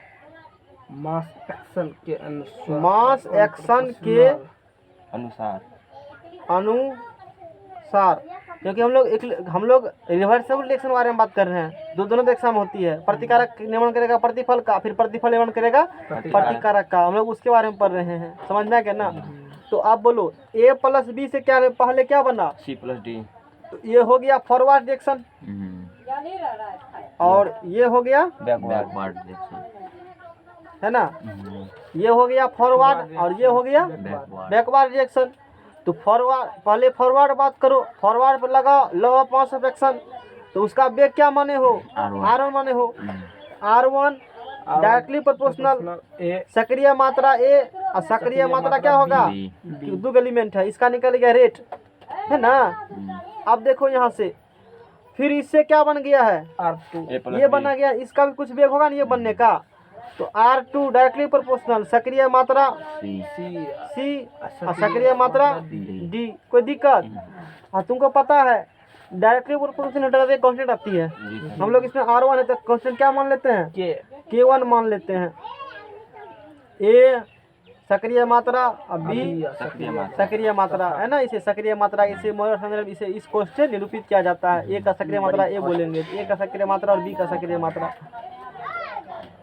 मास एक्शन के अनुसार, मास एक्शन के अनुसार, क्योंकि हम लोग रिवर्सिबल रिएक्शन के बारे में बात कर रहे हैं। दोनों एग्जाम होती है, प्रतिकारक निर्माण करेगा प्रतिफल का, फिर प्रतिफल निर्माण करेगा प्रतिकारक का। हम लोग उसके बारे में पढ़ रहे हैं, समझ में आ गया ना। तो आप बोलो A प्लस बी से क्या पहले क्या बना, C प्लस डी। तो ये हो गया फॉरवर्ड रिएक्शन, और ये हो गया बैकवर्ड रिएक्शन, है ना। ये हो गया फॉरवर्ड और ये हो गया बैकवर्ड रिएक्शन। तो फॉरवर्ड, पहले फॉरवर्ड बात करो, फॉरवर्ड पर लगा law of mass of action, तो उसका वेग क्या माने हो, R1 माने हो। R1 डायरेक्टली प्रोपोर्शनल सक्रिय मात्रा A, और सक्रिय मात्रा क्या होगा, दो एलिमेंट है, इसका निकल गया रेट, है ना। अब देखो यहाँ से, फिर इससे क्या बन गया है, R2, ये बना गया। इसका भी कुछ वेग होगा ना ये बनने का। तो R2 डायरेक्टली प्रोपोर्शनल सक्रिय मात्रा C और सक्रिय मात्रा D। कोई दिक्कत, हाँ तुमको पता है डायरेक्टली प्रोपोर्शनल हटाते कांस्टेंट आती है। हम लोग इसमें R1 है तो कांस्टेंट क्या मान लेते हैं, K1 मान लेते हैं। A सक्रिय मात्रा और बी सक्रिय मात्रा। सक्रिय मात्रा है ना। इसे सक्रिय मात्रा, इसे मोलर संदर्भ, इसे इस कोश से निरूपित किया जाता है। ए का सक्रिय मात्रा ए बोलेंगे, ए का सक्रिय मात्रा और बी का सक्रिय मात्रा।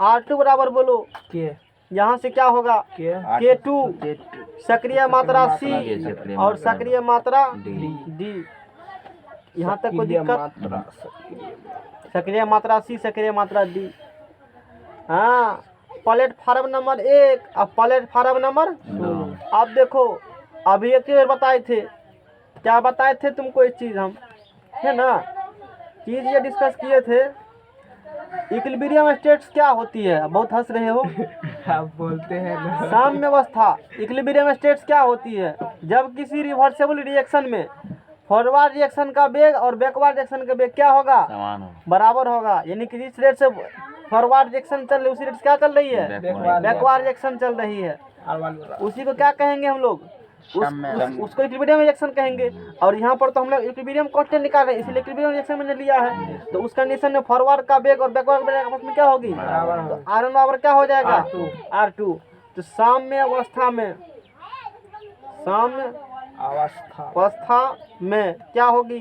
R2 बराबर बोलो, के यहाँ से क्या होगा, के K2 सक्रिय मात्रा C सक्रिय और मात्रा सक्रिय मात्रा D। D। यहाँ तक कोई सक्रिय दिक्कत? मात्रा सक्रिय मात्रा C, सक्रिय मात्रा D। हाँ, प्लेटफार्म नंबर 1 और प्लेटफार्म नंबर 2। अब देखो, अभी एक चीज बताए थे, क्या बताए थे तुमको एक चीज हम, है ना, चीज ये डिस्कस किए थे, इक्विलिब्रियम स्टेट्स क्या होती है। बहुत हंस रहे हो। आप बोलते हैं ना। साम्य अवस्था, इक्विलिब्रियम स्टेट्स क्या होती है, जब किसी रिवर्सेबल रिएक्शन में फॉरवर्ड रिएक्शन का वेग और बैकवर्ड रिएक्शन का वेग क्या होगा, समान हो। बराबर होगा। यानी कि जिस रेट से फॉरवर्ड रिएक्शन चल रही, उसी रेट से क्या चल रही है, बैकवर्ड रिएक्शन चल रही है। उसी को क्या कहेंगे हम लोग, उसको इक्विलिब्रियम रिएक्शन कहेंगे। और यहाँ पर तो हम लोग इक्विलिब्रियम कांस्टेंट निकाल रहे हैं, इसलिए इक्विलिब्रियम रिएक्शन मैंने लिया है। तो उस कंडीशन में फॉरवर्ड का वेग और बैकवर्ड वेग आपस में क्या होगी, तो R1 बराबर क्या हो जाएगा, R2। तो साम्य अवस्था में, साम्य अवस्था में क्या होगी,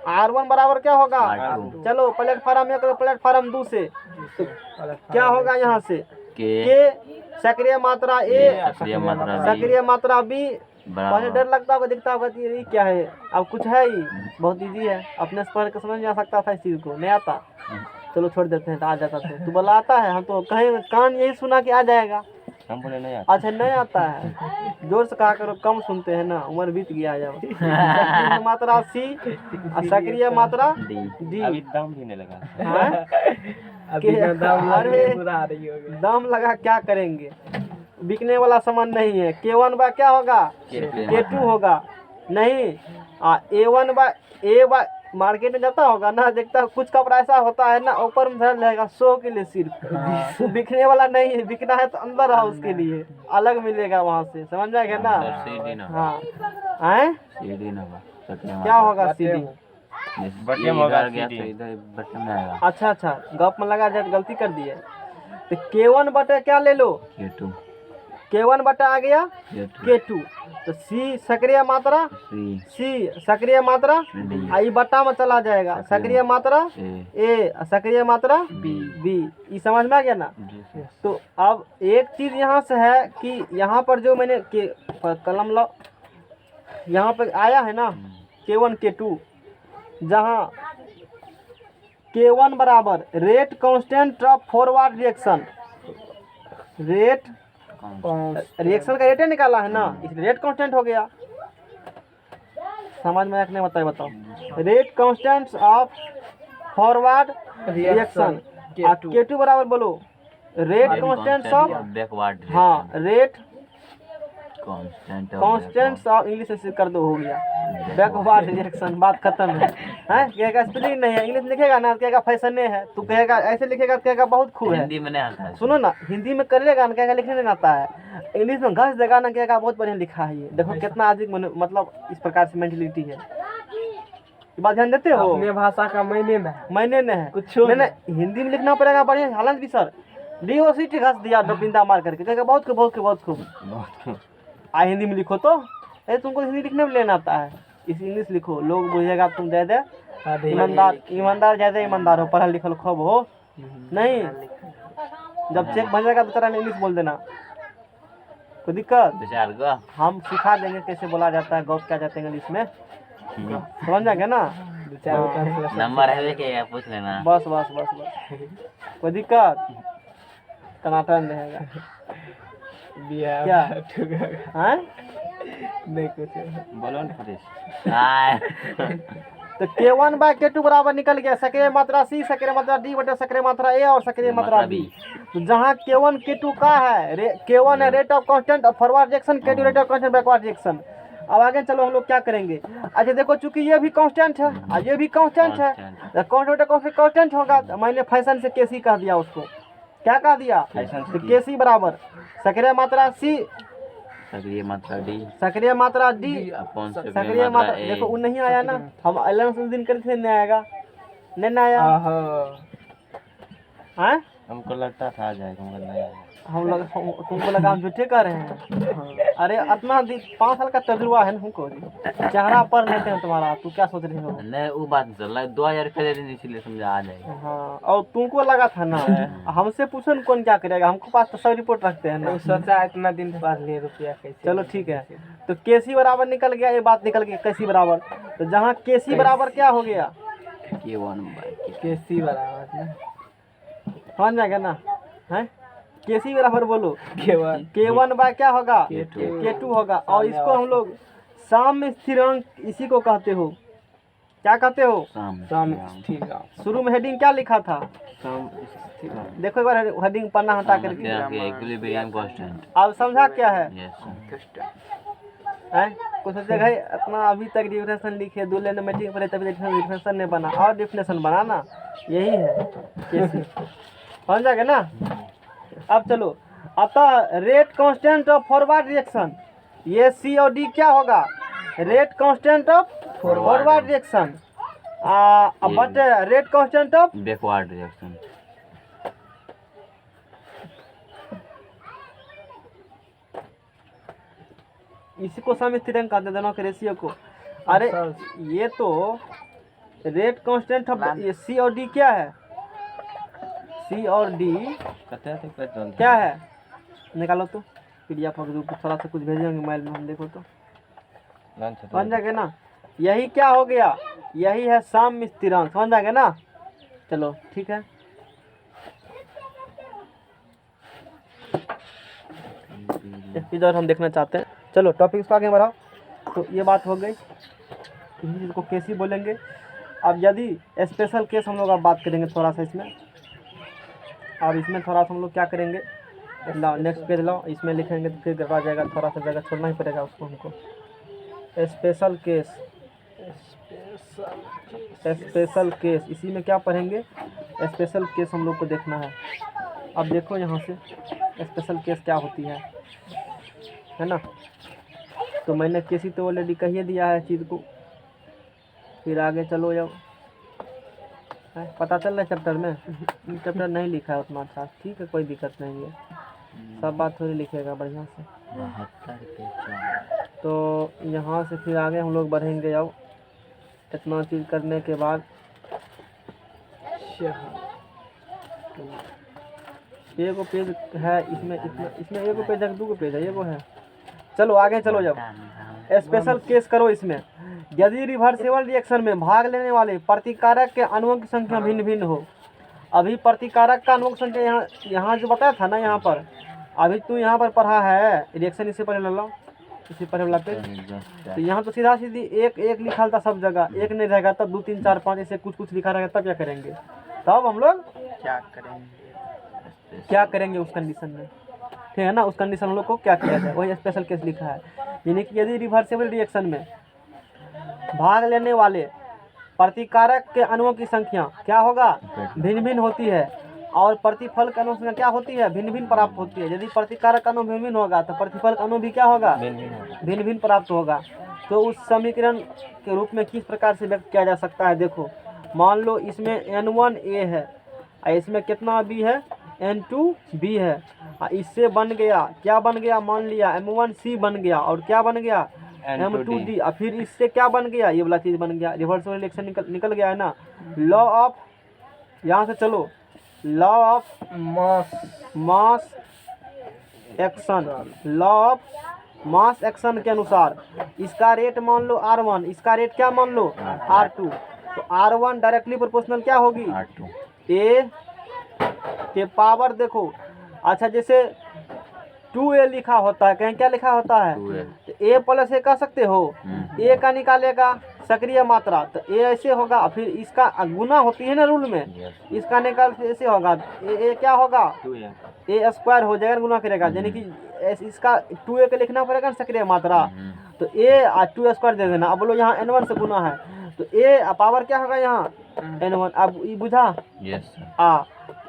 R1 बराबर क्या होगा, R2। चलो प्लेटफार्म 1 और प्लेटफार्म 2 से तो क्या होगा, यहाँ से के K सक्रिय मात्रा A, सक्रिय मात्रा D सक्रिय मात्रा B। पहले बराबर। डर लगता होगा, दिखता होगा कि ये क्या है, अब कुछ है ही, बहुत इजी है, अपने से पढ़ के समझ में आ सकता था, इस चीज को नहीं आता। चलो छोड़ देते हैं, तो आ जाता तू बोला आता है, हम तो कहीं कान यही सुना कि आ जाएगा, हम बोले नहीं आता। अच्छा नहीं आता है, जोर से कहा करो, कम सुनते हैं ना, उम्र बीत गया है जब। सक्रिय मात्रा C और सक्रिय मात्रा D। अभी दम भी नहीं लगा। हाँ? अभी के- दम अरे पूरा आ रही होगी। दम लगा क्या करेंगे, बिकने वाला सामान नहीं है। K1 बा क्या होगा, K2 होगा नहीं, A1 बा A बा मार्केट में जाता होगा ना, देखता कुछ कपड़ा ऐसा होता है ना, ऊपर में धर रहेगा शो के लिए सिर्फ, बिकने वाला नहीं है, बिकना है तो अंदर है, उसके लिए अलग मिलेगा वहाँ से, समझ में गया ना। CD ना हाँ हैं, CD ना होगा, सक्रिय क्या मात्रा। होगा CD, बटन होगा गया तो इधर बटन में आएगा अच्छा अच्छा गप में लगा जाए, गलती कर दिए। तो K1 बटे क्या ले लो, K2 K1 बटा आ गया K2 K2। तो C सक्रिय मात्रा C, सक्रिय मात्रा D आई बटा में चला जाएगा, सक्रिय मात्रा A, सक्रिय मात्रा B। ये समझ में आ गया ना। तो अब एक चीज यहाँ से है कि यहाँ पर जो मैंने कलम लो, यहाँ पर आया है ना K1 K2, जहाँ K1 बराबर rate constant of forward reaction, rate reaction का रेट निकाला है ना, इसलिए रेट कांस्टेंट हो गया। समझ में आया कि नहीं बताइए, बताओ। Rate constant of forward reaction, K2 बराबर बोलो रेट कांस्टेंट ऑफ, बैकवर्ड हाँ rate constant constant of, English से कर दो, हो गया बैकवर्ड रिएक्शन, बात खत्म है। हैं कहेगा स्पेलिंग नहीं है, इंग्लिश लिखेगा ना कहेगा फैशन है, तू कहेगा ऐसे लिखेगा तो कहेगा बहुत खूब है। हिंदी में नहीं आता है। सुनो ना, हिंदी में करेगा ना कहेगा लिखने नहीं आता है, इंग्लिश में घस देगा ना कहेगा बहुत बढ़िया लिखा है ये, देखो कितना अधिक मतलब इस प्रकार से मेंटलिटी है। ये बात ध्यान देते हो, अपने भाषा का मैंने ना है। मैंने नहीं है कुछ मैंने हिंदी में लिखना पड़ेगा बढ़िया। हालांकि भी सर DOCT घस दिया डबिंदा मार करके, कहेगा बहुत खूब बहुत खूब बहुत खूब। आ हिंदी में लिखो तो, अरे तुमको हिंदी लिखने में लेना आता है, इस इंग्लिश लिखो, लोग बुझेगा तुम ज्यादा ईमानदार, ईमानदार ज्यादा ईमानदार हो, पढ़ा लिखल खूब हो नहीं। जब चेक बनेगा तो तरह इंग्लिश बोल देना, कोई दिक्कत, विचार को हम सिखा देंगे कैसे बोला जाता है, गौप क्या जाते हैं इंग्लिश में, समझ जाएंगे ना। नंबर है क्या पूछ लेना। बस बस बस बस, कोई दिक्कत, टनाटन रहेगा क्या हैं? नहीं कुछ बोलो ना फ्रेश। तो K1 बाय K2 बराबर निकल गया सक्रिय मात्रा C, सक्रिय मात्रा D बटे सक्रिय मात्रा A और सक्रिय मात्रा B। तो जहाँ K1 K2 का है, K1 है rate of constant of forward reaction, K2 rate of constant backward reaction. अब आगे चलो हम लोग क्या करेंगे, अच्छा देखो चूंकि ये भी कांस्टेंट है और ये भी कांस्टेंट है, कांस्टेंट होगा, तो मैंने फैशन से KC कह दिया उसको, क्या कह दिया, तो KC बराबर सक्रिय मात्रा C, सक्रिय मात्रा D सक्रिय मात्रा D, अपॉन सक्रिय मात्रा देखो वो नहीं आया ना, हम अलाउंस उस दिन करते थे, नहीं आएगा, नहीं ना आया हैं, हमको लगता था आ जाएगा मगर नहीं आया। तुमको लगा हम झूठे कह रहे हैं। अरे अपना 5 साल का तजुर्बा है ना हमको, चेहरा पढ़ लेते हैं तुम्हारा, तू क्या सोच रहे हो? नहीं वो बात नहीं चल रहा है, 2000 रुपये दे देंगे इसलिए समझा आ जाएगा। हाँ, और तुमको लगा था ना, हमसे पूछो ना कौन क्या करेगा, हमको पास तो सब रिपोर्ट रखते हैं ना। वो सोचा इतना दिन बाद ले रुपया कैसे। चलो ठीक है, तो केसी बराबर निकल गया, ये बात निकल गई केसी बराबर। तो जहाँ केसी बराबर क्या हो गया, केसी बराबर ना, समझ में आ गया ना? है केसी बराबर बोलो, केवल K1 बाय क्या होगा, K2 K2 होगा। और इसको हम लोग साम्य स्थिरांक इसी को कहते हो, क्या कहते हो? सम स्थिरांक। शुरू में हेडिंग क्या लिखा था? सम स्थिरांक। देखो एक बार हेडिंग पन्ना हटा करके। Equilibrium constant. अब समझा क्या है? यस है कुछ जगह अपना अभी तक डिफिनेशन लिखे, दो लेने मीटिंग पढ़े तभी डिफिनेशन नहीं बना, और डिफिनेशन बनाना यही है केसी। समझ जाएगा ना? अब चलो, अतः rate constant of forward reaction, ये सी और डी क्या होगा? Rate constant of forward reaction, but rate constant of backward reaction. इसी को सम स्थिरांक कहते हैं, दोनों के रेशियो को। अरे ये तो रेट कांस्टेंट ऑफ, ये सी और डी क्या है? सी और डी क्या है? निकालो तो PDF पर, थोड़ा सा कुछ भेजेंगे मोबाइल में, हम देखो तो समझ जाएगा ना? यही क्या हो गया, यही है साम्य स्थिरांक, समझ जाएगा ना? चलो ठीक है, इधर हम देखना चाहते हैं। चलो टॉपिक को आगे बढ़ाओ। तो ये बात हो गई, इसको केसी बोलेंगे। अब यदि स्पेशल केस हम लोग अब बात करेंगे थोड़ा सा इसमें। अब इसमें थोड़ा सा हम लोग क्या करेंगे, लाओ नेक्स्ट पेज लाओ, इसमें लिखेंगे तो फिर गड़बड़ा जाएगा, थोड़ा सा जगह छोड़ना ही पड़ेगा उसको हमको। स्पेशल केस, स्पेशल केस, इसी में क्या पढ़ेंगे? स्पेशल केस हम लोग को देखना है। अब देखो यहाँ से स्पेशल केस क्या होती है ना? तो मैंने केसी तो ऑलरेडी कह ही दिया है चीज़ को, फिर आगे चलो जाओ। पता चल रहा है चैप्टर में? चैप्टर नहीं लिखा है उतना अच्छा, ठीक है कोई दिक्कत नहीं है, सब बात थोड़ी लिखेगा बढ़िया से। तो यहाँ से फिर आगे हम लोग बढ़ेंगे। जाओ इतना चीज़ करने के बाद एगो पेज है इसमें, इसमें एगो पेज है, 2 पेज है, एगो है। चलो आगे चलो, जब स्पेशल केस करो इसमें, यदि रिवर्सिबल रिएक्शन में भाग लेने वाले प्रतिकारक के अणुओं की संख्या भिन्न भिन्न हो। अभी प्रतिकारक का अणुओं की संख्या यहाँ जो बताया था ना, यहाँ पर अभी तू यहाँ पर पढ़ा है रिएक्शन, इससे पहले ले लो, इससे पहले वाला पेज। तो यहाँ तो सीधा सीधी एक एक लिखा था सब जगह, एक नहीं रहेगा तब 2 3 4 5 ऐसे कुछ कुछ लिखा रहेगा, तब क्या करेंगे? तब हम लोग क्या करेंगे उस कंडीशन में, ठीक है ना? उस कंडीशन हम लोग को क्या किया जाए, वही स्पेशल केस लिखा है। यानी कि यदि रिवर्सिबल रिएक्शन में भाग लेने वाले प्रतिकारक के अणुओं की संख्या क्या होगा? भिन्न भिन्न होती है, और प्रतिफल का अणु संख्या क्या होती है? भिन्न भिन्न प्राप्त होती है। यदि प्रतिकारक अणु भिन्न भिन्न होगा तो प्रतिफल का अणु भी क्या होगा? भिन्न भिन्न प्राप्त होगा। तो उस समीकरण के रूप में किस प्रकार से व्यक्त किया जा सकता है? देखो, मान लो इसमें N1A है, और इसमें कितना B है? N2B है। इससे बन गया, क्या बन गया? मान लिया M1C बन गया, और क्या बन गया? M2D। और फिर इससे क्या बन गया? ये वाला चीज़ बन गया, रिवर्सिबल रिएक्शन निकल गया है ना। लॉ ऑफ, यहाँ से चलो, law of mass action, law of mass action के अनुसार इसका रेट मान लो R1, इसका रेट क्या मान लो? R2। तो R1 डायरेक्टली प्रोपोर्शनल क्या होगी? A के पावर, देखो अच्छा जैसे 2A लिखा होता है, कहीं क्या लिखा होता है? तो A प्लस A कह सकते हो। A का निकालेगा सक्रिय मात्रा, तो A ऐसे होगा, फिर इसका गुना होती है ना रूल में, इसका निकाल ऐसे होगा, A क्या होगा? A स्क्वायर हो जाएगा, गुना करेगा, यानी कि इसका 2A का लिखना पड़ेगा सक्रिय मात्रा, तो A 2 स्क्वायर दे देना। अब बोलो यहाँ N1 से गुना है, तो A पावर क्या होगा यहाँ? N1। अब ये बुझा?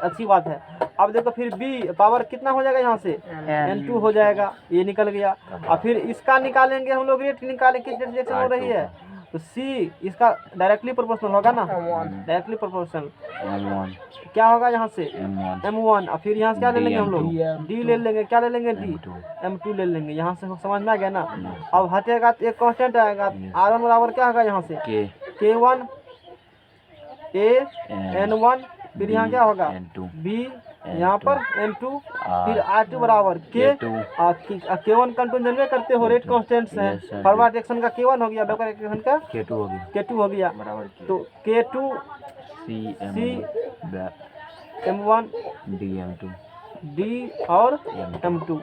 अच्छी बात है। अब देखो फिर B पावर कितना हो जाएगा यहाँ से? N2 हो जाएगा, ये निकल गया। और फिर इसका निकालेंगे हम लोग, रेट निकालें किस रेट रिएक्शन हो रही है? तो सी इसका डायरेक्टली प्रोपोर्शनल होगा ना, M1 डायरेक्टली प्रोपोर्शनल M1 क्या होगा यहाँ से M1 M1 और फिर यहाँ से क्या ले लेंगे हम लोग DM2 D ले लेंगे, क्या ले लेंगे D M2 M2 ले लेंगे। यहाँ से समझ में आ गया ना। अब हटेगा तो एक कांस्टेंट आएगा, R1 बराबर क्या होगा यहाँ से K K1 A N1, फिर यहाँ क्या होगा N2 B, यहाँ पर N2, फिर R2 बराबर K K2 और K1 कंट्रोल जनरे करते हो, रेट कांस्टेंट्स है। Yes, sir. फॉरवर्ड एक्शन का K1 हो गया, बैकवर्ड एक्शन का K2 हो गया K2 हो गया। तो K2 C M1 D M2 D और M2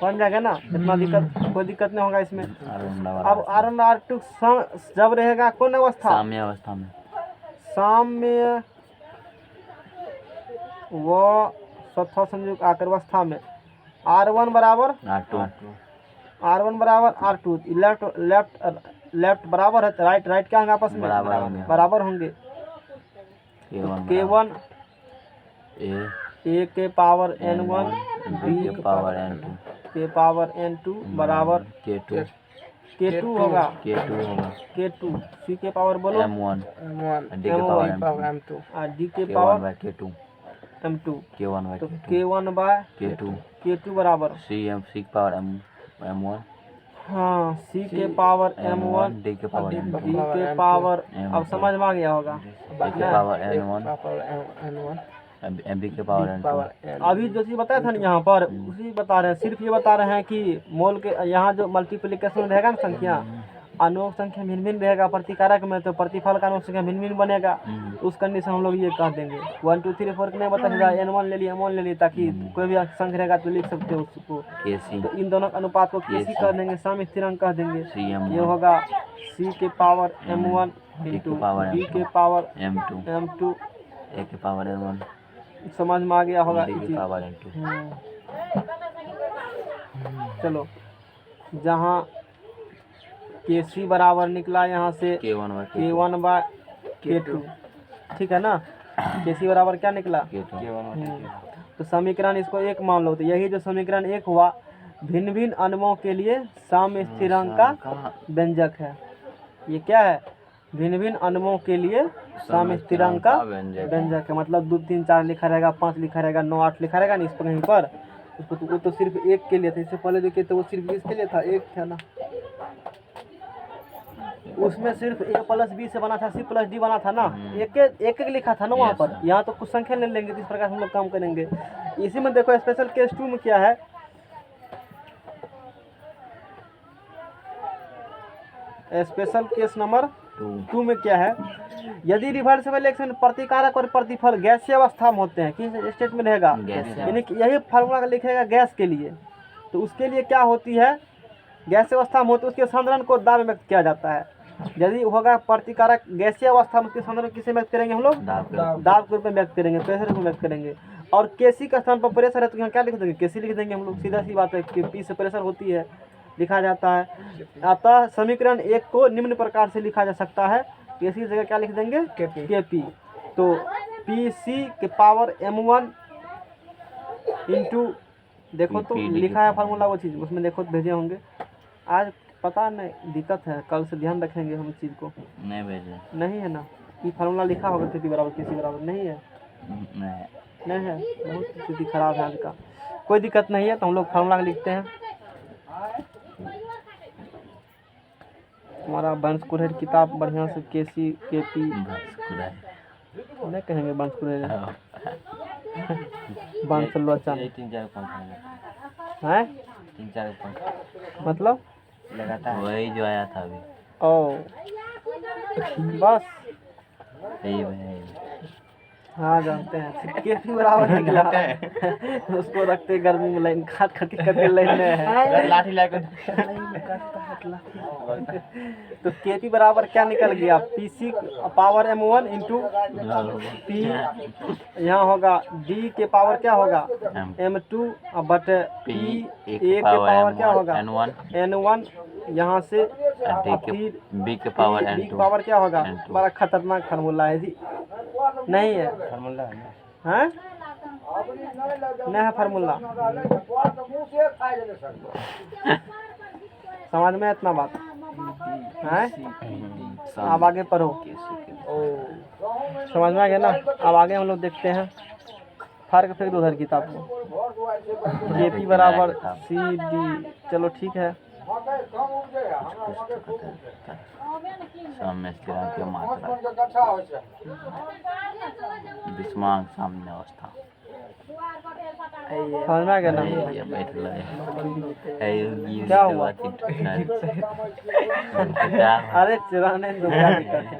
बन जाएगा ना। इतना दिक्कत कोई दिक्कत नहीं होगा इसमें। अब R1 R2 जब रहेगा कौन अवस्था, साम्य अवस्था में साम्य व चौथा संयुग आकर अवस्था में R1 बराबर R2 R1 बराबर R2, लेफ्ट लेफ्ट लेफ्ट बराबर है, राइट राइट क्या होंगे आपस में बराबर होंगे। बराबर होंगे। K1 A A के पावर N1 B के पावर N2 के पावर N2 बराबर K2 K2 होगा K2 होगा K2 C के पावर बोलो M1 M1 D के पावर power M2 M2 और D के K1 power by K2 M2। K1 by तो K2 K1 bye K2 K2 बराबर C के पावर M1 हाँ C के पावर M1 D के पावर D M2 के पावर, अब समझ में आ गया होगा। A के power N1 power N1 B के पावर N2 power N अभी जो चीज बताया था ना यहाँ पर उसी बता रहे हैं, सिर्फ ये बता रहे हैं कि मोल के यहाँ जो मल्टीप्लिकेशन रहेगा ना संख्या, अनोक संख्या भिन्न भिन्न रहेगा प्रतिकारक में, तो प्रतिफल का अनोक संख्या भिन्न भिन्न बनेगा। उस कंडीशन हम लोग ये कह देंगे 1 2 3 4 नहीं बता N1 ले लिए M1 ले लिए, ताकि कोई भी संख्या रहेगा तो लिख सकते हो उसको। KC तो इन दोनों अनुपात को केसी कह देंगे, सम स्थिरांक कह देंगे। CM ये होगा C के पावर M1 D इंटू के पावर D के M2 power M2 M2। A के पावर N1 समझ में आ गया होगा D ये के चीज। पावर N2 चलो जहाँ KC बराबर निकला यहाँ से K1 by K1 bye K2, ठीक है ना। KC बराबर क्या निकला K2 तो समीकरण इसको एक मान लो। तो यही जो समीकरण एक हुआ भिन्न भिन्न अणुओं के लिए सम स्थिरांक का व्यंजक है। ये क्या है, भिन्न भिन्न अणुओं के लिए सम स्थिरांक का व्यंजक है। मतलब 2 3 4 लिखा रहेगा, 5 लिखा रहेगा, 9 8 लिखा रहेगा नहीं इस पर कहीं पर। उसको तो वो तो सिर्फ एक के लिए था, इससे पहले देखिए तो वो सिर्फ इसके लिए था, एक था ना। उसमें सिर्फ A प्लस B से बना था, C प्लस D बना था ना, एक एक लिखा था ना वहाँ पर। यहाँ तो कुछ संख्या ले लेंगे, तो इस प्रकार हम लोग काम करेंगे। इसी में देखो स्पेशल केस 2 में क्या है, स्पेशल केस नंबर 2 में क्या है, यदि रिवर्सिबल एक्शन प्रतिकारक और प्रतिफल गैसीय अवस्था में होते हैं, किस स्टेट में रहेगा, यानी कि यही फार्मूला लिखेगा गैस के लिए। तो उसके लिए क्या होती है, गैसीय अवस्था में होती है उसके संतुलन को दाब में व्यक्त किया जाता है। यदि होगा प्रतिकारक गैसीय अवस्था में उसके संतुलन किसे व्यक्त करेंगे हम लोग, दाब के रूप में व्यक्त करेंगे, प्रेशर में व्यक्त करेंगे। और केसी का स्थान पर प्रेशर है तो यहाँ क्या लिख देंगे, केसी लिख देंगे हम लोग, सीधा सी बात है कि पी से प्रेशर होती है, लिखा जाता है। अतः समीकरण 1 को निम्न प्रकार से लिखा जा सकता है, केसी की जगह क्या लिख देंगे केपी। तो पी सी के पावर M1 इंटू, देखो तो लिखा है फार्मूला वो चीज़, उसमें देखो तो भेजे होंगे। आज पता नहीं दिक्कत है, कल से ध्यान रखेंगे हम इस चीज़ को। नहीं भेजे, नहीं है ना, ये फार्मूला लिखा होगा केपी बराबर केसी बराबर, नहीं है नहीं है, बहुत स्थिति खराब है आज का। कोई दिक्कत नहीं है, तो हम लोग फार्मूला लिखते हैं। हमारा वंश कुरेर किताब बढ़िया से केसी केपी नहीं कहेंगे, वंश कुरेर वंश लोचन 3 4 5 है, 3 4 5 मतलब लगातार वही जो आया था अभी। ओ बस यही है, हाँ जानते हैं, केपी बराबर निकला उसको रखते गर्मी में लाइन काट करके करके लाइन में लाठी लाकर तो केपी बराबर क्या निकल गया, PC power M1 into P, यहाँ होगा डी के पावर क्या होगा M2 बट पी ए के पावर क्या होगा N1, यहाँ से फिर बी के पावर बी के पावर क्या होगा। बड़ा खतरनाक फार्मूला है जी, नहीं है फार्मूला हैं, नहीं है फार्मूला, समझ में इतना बात है। अब आगे पढ़ो। समझ में आ गया ना? अब आगे हम लोग देखते हैं। फाड़ के फेंक दो उधर किताब को। JP बराबर CD। चलो ठीक है। साम्य स्थिरांक की मात्रा, दिशमांक साम्य अवस्था। समझ में आ गया ना? ये बैठ लो क्या हुआ? अरे चुराने दो, क्या दिक्कत है?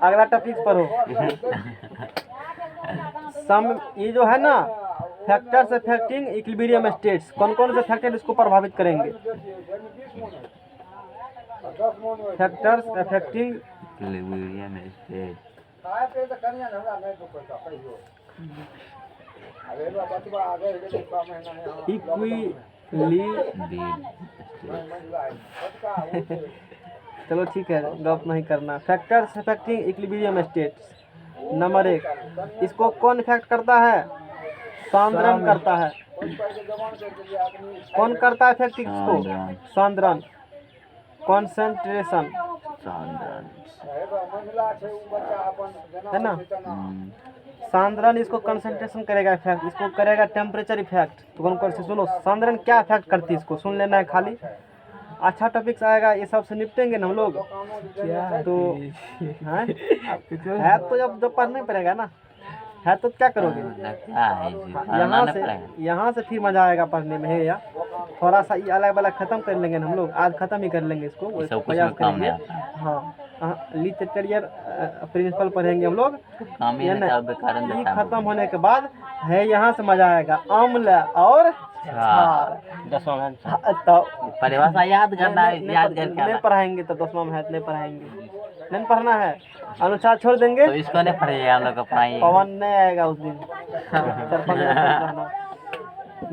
अगला टॉपिक पढ़ो। सम ये जो है ना, फैक्टर्स अफेक्टिंग इक्विलिब्रियम स्टेट्स, कौन कौन से फैक्टर इसको प्रभावित करेंगे? फैक्टर्स अफेक्टिंग इक्विलिब्रियम स्टेट, चलो ठीक है, गप नहीं करना। Factors affecting equilibrium states. Number 1, इसको कौन इफेक्ट करता है? सांद्रण करता है। कौन करता है इफेक्ट इसको? सांद्रण, कॉन्सेंट्रेशन, है ना? सांद्रण इसको कंसंट्रेशन करेगा इफेक्ट, इसको करेगा टेम्परेचर इफेक्ट। तो कौन कौन से सुनो, सांद्रण क्या इफेक्ट करती है इसको सुन लेना है खाली। अच्छा टॉपिक्स आएगा, ये सब से निपटेंगे ना हम लोग। तो है तो जब पढ़ना ही पड़ेगा ना, है तो क्या करोगे? यहाँ से फिर मजा आएगा पढ़ने में है या थोड़ा सा ये अलग अलग खत्म कर लेंगे हम लोग, आज खत्म ही कर लेंगे इसको, प्रयास करेंगे। हाँ, लिटरेचर प्रिंसिपल पढ़ेंगे हम लोग, ये खत्म होने के बाद है यहाँ से मजा आएगा। अम्ल और क्षार, 10वां तो परिभाषा याद करना है, याद करके नहीं पढ़ाएंगे तो 10वां में है नहीं पढ़ाएंगे, नहीं पढ़ना है। अनुसार छोड़ देंगे तो इसको नहीं पढ़ेगा हम लोग को पढ़ाएंगे। पवन नहीं आएगा उस दिन।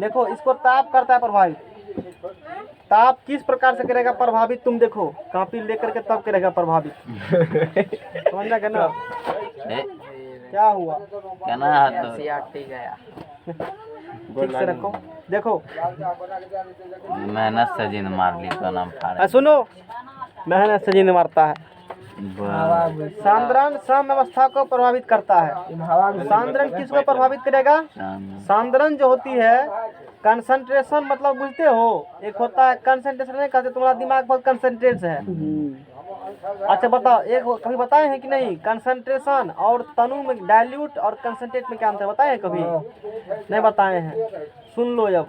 देखो इसको ताप करता है प्रभावित। ताप किस प्रकार से करेगा प्रभावित, तुम देखो कॉपी लेकर के तब करेगा प्रभावित। समझना क्या ना? क्या हुआ? कहना तो ठीक से रखो। देखो मेहनत से जिन मार ली तो नाम फाड़। सुनो, मेहनत से जिन मारता है। सांद्रण सम अवस्था को प्रभावित करता है। सांद्रण किसको प्रभावित करेगा? सांद्रण जो होती है, कंसंट्रेशन मतलब बुझते हो, एक होता है कंसंट्रेशन, नहीं कहते तुम्हारा दिमाग बहुत कंसंट्रेट है। अच्छा बताओ, एक कभी बताए हैं कि नहीं कंसंट्रेशन और तनु में, डाइल्यूट और कंसंट्रेट में क्या अंतर बताए हैं कभी? नहीं बताए हैं। सुन लो, जब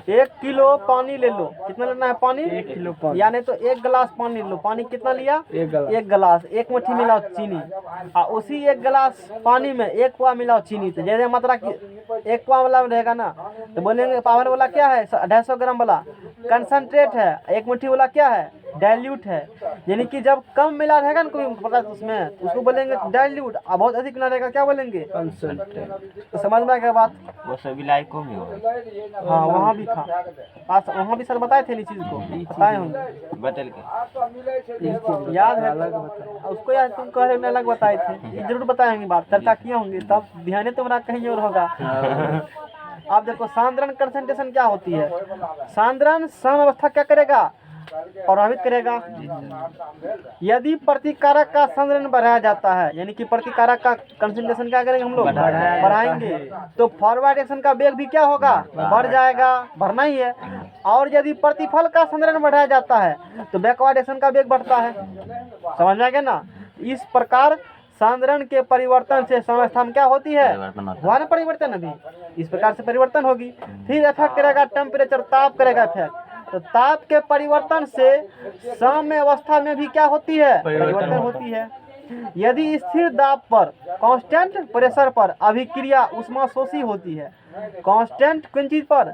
1 किलो पानी ले लो, कितना लेना है पानी? 1 किलो पानी, यानी तो 1 गिलास पानी ले लो। पानी कितना लिया? 1 गिलास। 1 मुट्ठी मिलाओ चीनी, और उसी 1 गिलास पानी में 1 पुआ मिलाओ चीनी। तो जैसे मात्रा की 1 पुआ वाला रहेगा ना, तो बोलेंगे पावर वाला क्या है? 250 ग्राम वाला कंसंट्रेट है, 1 मुट्ठी वाला क्या है? डाइल्यूट है। यानी कि जब कम मिला रहेगा ना कोई पदार्थ उसमें, तो उसको बोलेंगे डाइल्यूट, और बहुत अधिक मिला रहेगा क्या बोलेंगे? कंसंट्रेट। तो समझ में आ गया बात? वो सभी लाइक को भी होगा। हाँ वहाँ भी था, आज वहाँ भी सर बताए थे इस चीज़ को, बताए होंगे, बदल के याद है? उसको याद तुम कह रहे अलग बताए थे, ये जरूर बताए होंगे, बात चर्चा किए होंगे, तब ध्यान तुम्हारा कहीं और होगा। आप देखो सांद्रण कंसंट्रेशन क्या होती है? सांद्रण सम अवस्था क्या करेगा? प्रभावित करेगा। यदि प्रतिकारक का सांद्रण बढ़ाया जाता है, यानी कि प्रतिकारक का कंसंट्रेशन क्या करेंगे हम लोग? बढ़ाएंगे, तो फॉरवर्ड एक्शन का वेग भी क्या होगा? बढ़ जाएगा, बढ़ना ही है। और यदि प्रतिफल का सांद्रण बढ़ाया जाता है, तो बैकवर्ड एक्शन का वेग बढ़ता है। समझ में आ गया ना? इस प्रकार सांद्रण के परिवर्तन से समवस्था में क्या होती है? हुआ ना परिवर्तन, अभी इस प्रकार से परिवर्तन होगी। फिर इफेक्ट करेगा टेम्परेचर, ताप करेगा इफेक्ट। तो ताप के परिवर्तन से साम्य अवस्था में भी क्या होती है? परिवर्तन होती है। यदि स्थिर दाब पर, कांस्टेंट प्रेशर पर अभिक्रिया उष्माशोषी होती है। कांस्टेंट किन चीज पर?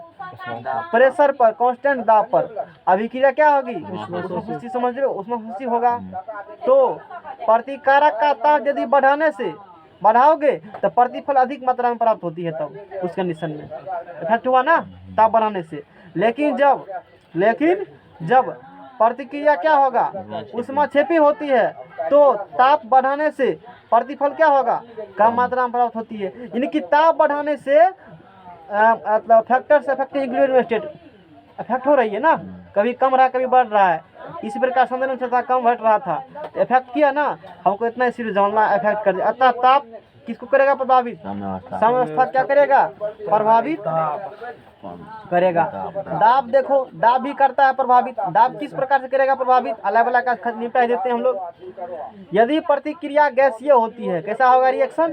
प्रेशर पर, कांस्टेंट दाब पर अभिक्रिया क्या होगी? उष्माशोषी। समझ रहे हो? उष्माशोषी होगा। तो प्रतिकारक का ताप यदि बढ़ाओगे तो प्रतिफल अधिक मात्रा में प्राप्त होती है, तब उस कंडीशन में इफेक्ट हुआ ना ताप बढ़ाने से। लेकिन जब प्रतिक्रिया क्या होगा? उष्माक्षेपी होती है, तो ताप बढ़ाने से प्रतिफल क्या होगा? कम मात्रा में प्राप्त होती है। यानी कि ताप बढ़ाने से मतलब factors affecting equilibrium state effect हो रही है ना, कभी कम रहा है कभी बढ़ रहा है। इसी प्रकार संतुलन क्षमता कम घट रहा था, तो इफेक्ट किया ना, हमको इतना एसिड जानना इफेक्ट कर दिया। अतः ताप किसको करेगा प्रभावित? साम्यावस्था क्या करेगा? प्रभावित करेगा। दाब देखो, दाब भी करता है प्रभावित। दाब किस प्रकार से करेगा प्रभावित? अलग अलग का निपटा देते हैं हम लोग। यदि प्रतिक्रिया गैसीय होती है, कैसा होगा रिएक्शन?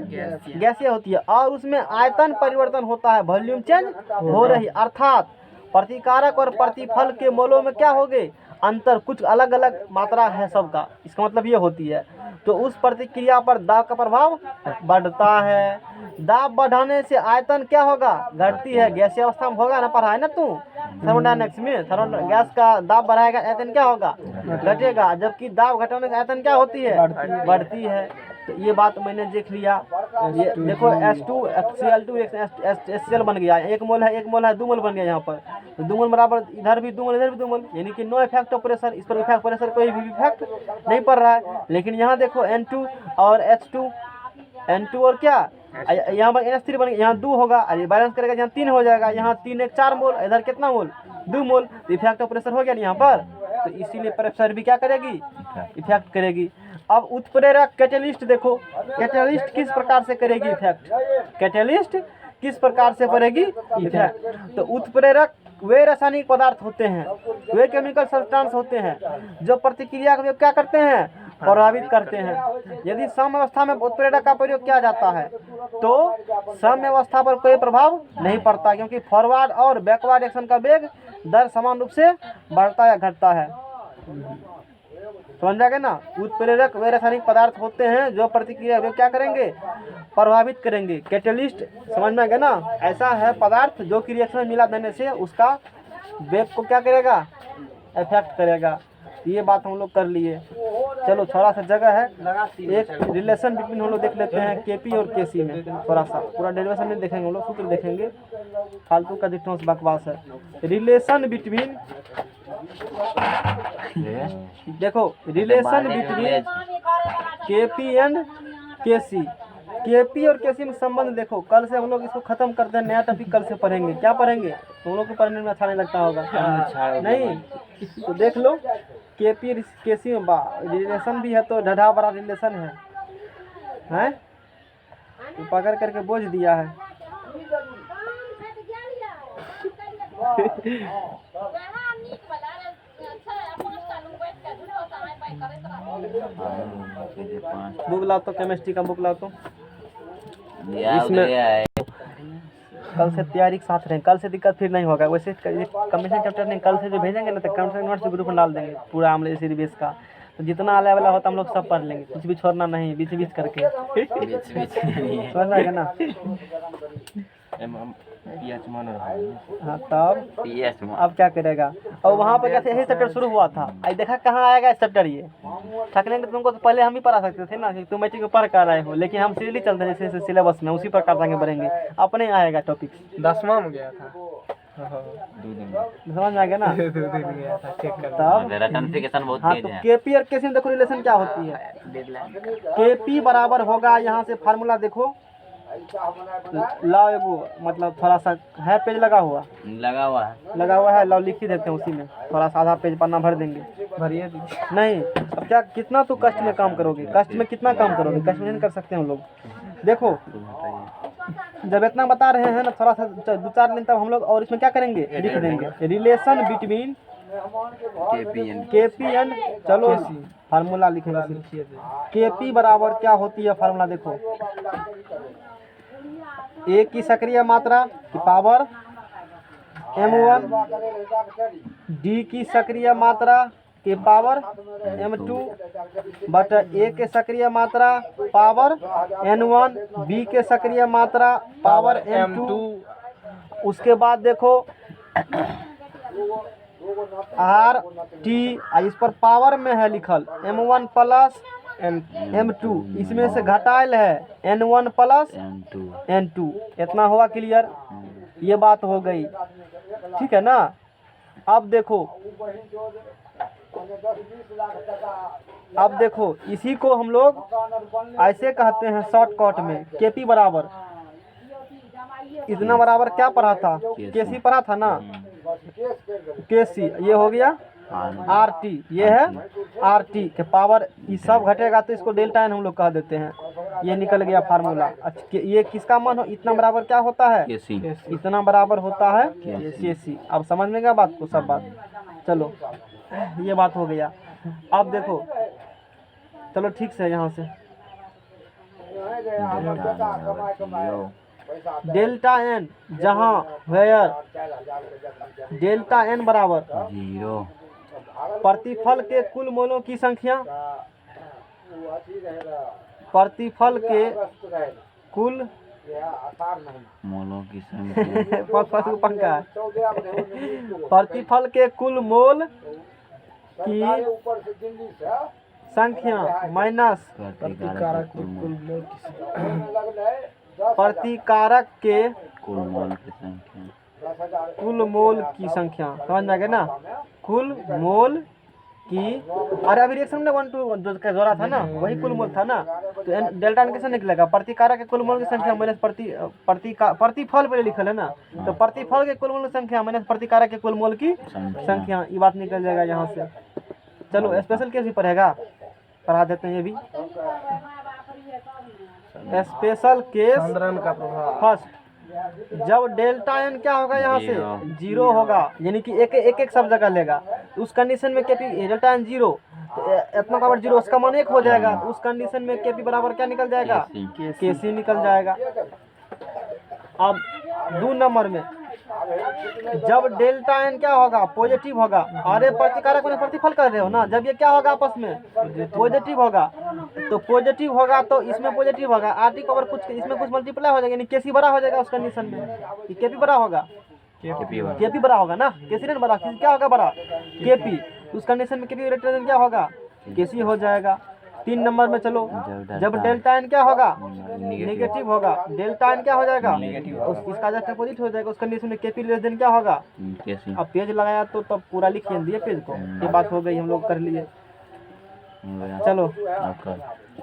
गैसीय होती है, और उसमें आयतन परिवर्तन होता है, वॉल्यूम चेंज हो रही, अर्थात प्रतिकारक और प्रतिफल के मोलों में क्या हो गए? अंतर, कुछ अलग अलग मात्रा है सबका, इसका मतलब ये होती है। तो उस प्रतिक्रिया पर दाब का प्रभाव बढ़ता है। दाब बढ़ाने से आयतन क्या होगा? घटती है। गैसीय अवस्था में होगा ना, पढ़ा है ना तू थर्मोडायनेमिक्स में, गैस का दाब बढ़ाएगा, आयतन क्या होगा? घटेगा। जबकि दाब घटाने से आयतन क्या होती है? बढ़ती है। तो ये बात मैंने देख लिया। ये देखो H2Cl2 HCl बन गया, 1 मोल है 1 मोल है 2 मोल बन गया यहाँ पर। तो 2 मोल बराबर इधर भी 2 मोल इधर भी 2 मोल, यानी कि नो इफेक्ट ऑफ प्रेशर। इस पर इफेक्ट प्रेशर कोई भी इफेक्ट नहीं पड़ रहा है। लेकिन यहाँ देखो N2 और H2, N2 और क्या, यहाँ पर NH3 बन गया, यहाँ 2 होगा, अरे बैलेंस करेगा, यहाँ 3 हो जाएगा, यहाँ 3 1 4 मोल, इधर कितना मोल? 2 मोल। तो इफेक्ट ऑफ प्रेशर हो गया यहाँ पर, तो इसीलिए प्रेशर भी क्या करेगी? इफेक्ट करेगी। अब उत्प्रेरक कैटेलिस्ट देखो, कैटेलिस्ट किस प्रकार से करेगी इफेक्ट? कैटेलिस्ट किस प्रकार से करेगी इफेक्ट? तो उत्प्रेरक वे रासायनिक पदार्थ होते हैं, वे केमिकल सब्सटेंस होते हैं जो प्रतिक्रिया को क्या करते हैं? प्रभावित करते हैं। यदि साम्य अवस्था में उत्प्रेरक का प्रयोग किया जाता है तो साम्य अवस्था पर कोई प्रभाव नहीं पड़ता, क्योंकि फॉरवर्ड और बैकवर्ड एक्शन का वेग दर समान रूप से बढ़ता या घटता है। समझ जाएगा ना? उत्प्रेरक वे रासायनिक पदार्थ होते हैं जो प्रतिक्रिया वे क्या करेंगे? प्रभावित करेंगे। कैटेलिस्ट समझ में आ गया ना? ऐसा है पदार्थ जो कि रिएक्शन में मिला देने से उसका वेग को क्या करेगा? इफेक्ट करेगा। ये बात हम लोग कर लिए। चलो थोड़ा सा जगह है, एक रिलेशन बिटवीन हम लोग देख लेते हैं केपी और केसी में। थोड़ा सा पूरा डेरिवेशन नहीं देखेंगे हम लोग, सूत्र देखेंगे, फालतू का डिफरेंस बकवास है। रिलेशन बिटवीन, देखो relation between Kp and Kc. Kp और केसी में संबंध देखो, कल से हम लोग इसको खत्म करते हैं, नया टॉपिक कल से पढ़ेंगे। क्या पढ़ेंगे? तुम लोग को पढ़ने में अच्छा नहीं लगता होगा नहीं, तो देख लो केपी केसी में रिलेशन भी है, तो ढढ़ा बड़ा रिलेशन है तो पकड़ करके बोझ दिया है। बुक लाओ तो, केमिस्ट्री का बुक लाओ तो। इसमें कल से तैयारी के साथ रहें, कल से दिक्कत फिर नहीं होगा। वैसे कमीशन चैप्टर नहीं, कल से जो भेजेंगे ना तो कमीशन नोट्स ग्रुप में डाल देंगे पूरा आमले सीरीज का, तो जितना आने वाला होता हम लोग सब पढ़ लेंगे, कुछ भी छोड़ना नहीं, बीच बीच करके। समझ आएगा ना? हाँ तब अब क्या करेगा? और वहाँ पर कैसे यही चैप्टर शुरू हुआ था, आई देखा कहाँ आएगा चैप्टर ये थकने के तुमको तो पहले हम ही पढ़ा सकते थे ना, कि तुम मैट्रिक में पढ़ कर आए हो, लेकिन हम सीरियली चलते हैं जैसे सिलेबस में, उसी प्रकार से आगे बढ़ेंगे, अपने आएगा टॉपिक। 10वां में गया था, 2 दिन समझ में आ गया ना? 2 दिन गया था चेक कर। तब रेटिफिकेशन बहुत हाँ, तेज तो है। केपी और केसी में देखो रिलेशन क्या होती है। केपी बराबर होगा, यहाँ से फार्मूला देखो, लाओ एगो मतलब थोड़ा सा है पेज लगा हुआ है, लाओ लिख ही देते हैं उसी में, थोड़ा सा आधा पेज पन्ना भर देंगे। भरिए नहीं अब क्या, कितना तो कष्ट में काम करोगे, कष्ट में कितना काम करोगे, कष्ट में नहीं कर सकते हम लोग। देखो जब इतना बता रहे हैं ना, थोड़ा सा 2-4 दिन तक हम लोग और इसमें क्या करेंगे, लिख देंगे रिलेशन बिटवीन केपी एंड, चलो फार्मूला लिखेंगे। केपी बराबर क्या होती है फार्मूला देखो, ए की सक्रिय मात्रा की पावर m1, डी की सक्रिय मात्रा के पावर m2 बटा ए के सक्रिय मात्रा पावर n1, बी के सक्रिय मात्रा पावर m2। उसके बाद देखो आर टी, इस पर पावर में है लिखल m1 प्लस m2, इसमें से घटायल है n1 प्लस n2। इतना हुआ क्लियर? ये बात हो गई, ठीक है ना? अब देखो इसी को हम लोग ऐसे कहते हैं शॉर्टकट में, केपी बराबर इतना बराबर क्या पढ़ा था, केसी पढ़ा था ना, केसी ये हो गया आर टी, ये है आर टी के पावर, ये सब घटेगा तो इसको डेल्टा एन हम लोग कह देते हैं। ये निकल गया फार्मूला। अच्छा, ये किसका मान हो, इतना बराबर क्या होता है, केसी। इतना बराबर होता है के सी। अब समझ में गया बात को, सब बात। चलो ये बात हो गया। अब देखो, चलो ठीक से यहाँ से डेल्टा एन, जहाँ वेयर डेल्टा एन बराबर 0 प्रतिफल के कुल मोलों की संख्या, प्रतिफल के कुल मोलों की संख्या पंखा प्रतिफल के कुल मोल की संख्या माइनस प्रतिकारक के कुल मोल प्रतिकारक के कुल मोल की संख्या। कुल मोल की संख्या, समझ में आ गया ना, कुल मोल की। अरे अभी रिएक्शन में 1 2 का जोड़ा था ना, वही कुल मोल था ना। तो डेल्टा एन कैसे निकलेगा, प्रतिकारक के कुल मोल की संख्या माइनस प्रतिफल पे लिखल है ना, तो प्रतिफल के कुल मोल की संख्या माइनस प्रतिकारक के कुल मोल की संख्या, ये बात निकल जाएगा यहाँ से। चलो स्पेशल केस भी पढ़ेगा, पढ़ा देते हैं ये भी। स्पेशल केस का प्रभाव। फर्स्ट, जब डेल्टा एन क्या होगा, यहाँ से 0 होगा, यानी कि एक सब जगह लेगा। उस कंडीशन में केपी डेल्टा एन 0, तो इतना बराबर 0, उसका मान 1 हो जाएगा। उस कंडीशन में केपी बराबर क्या निकल जाएगा, केसी निकल जाएगा। अब 2 नंबर में, जब डेल्टा एन क्या होगा, पॉजिटिव होगा। अरे प्रतिकारक में प्रतिफल कर रहे हो ना, जब ये क्या होगा आपस में पॉजिटिव होगा, तो पॉजिटिव होगा तो इसमें पॉजिटिव होगा, आर टी पावर कुछ इसमें कुछ मल्टीप्लाई हो जाएगा, यानी केसी बड़ा हो जाएगा उस कंडीशन में। ये केपी बड़ा होगा, केपी बड़ा होगा ना, केसी नहीं बड़ा, क्या होगा बड़ा, केपी। उस कंडीशन में केपी ग्रेटर देन क्या होगा, केसी हो जाएगा। 3 नंबर में चलो, जब डेल्टा एन क्या होगा, नेगेटिव होगा, डेल्टा एन क्या हो जाएगा, इसका जस्ट अपोजिट हो जाएगा। उस कंडीशन में केपी लेस देन क्या होगा, केसी। अब पेज लगाया तो तब पूरा लिखिए दिए पेज को, ये बात हो गई, हम लोग कर लिए। चलो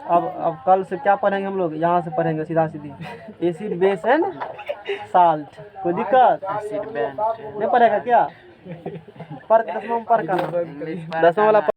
अब कल से क्या पढ़ेंगे हम लोग, यहाँ से पढ़ेंगे सीधा सीधी एसिड बेस एंड साल्ट। कोई दिक्कत नहीं पढ़ेगा क्या, पर 10वां पर का 10वां वाला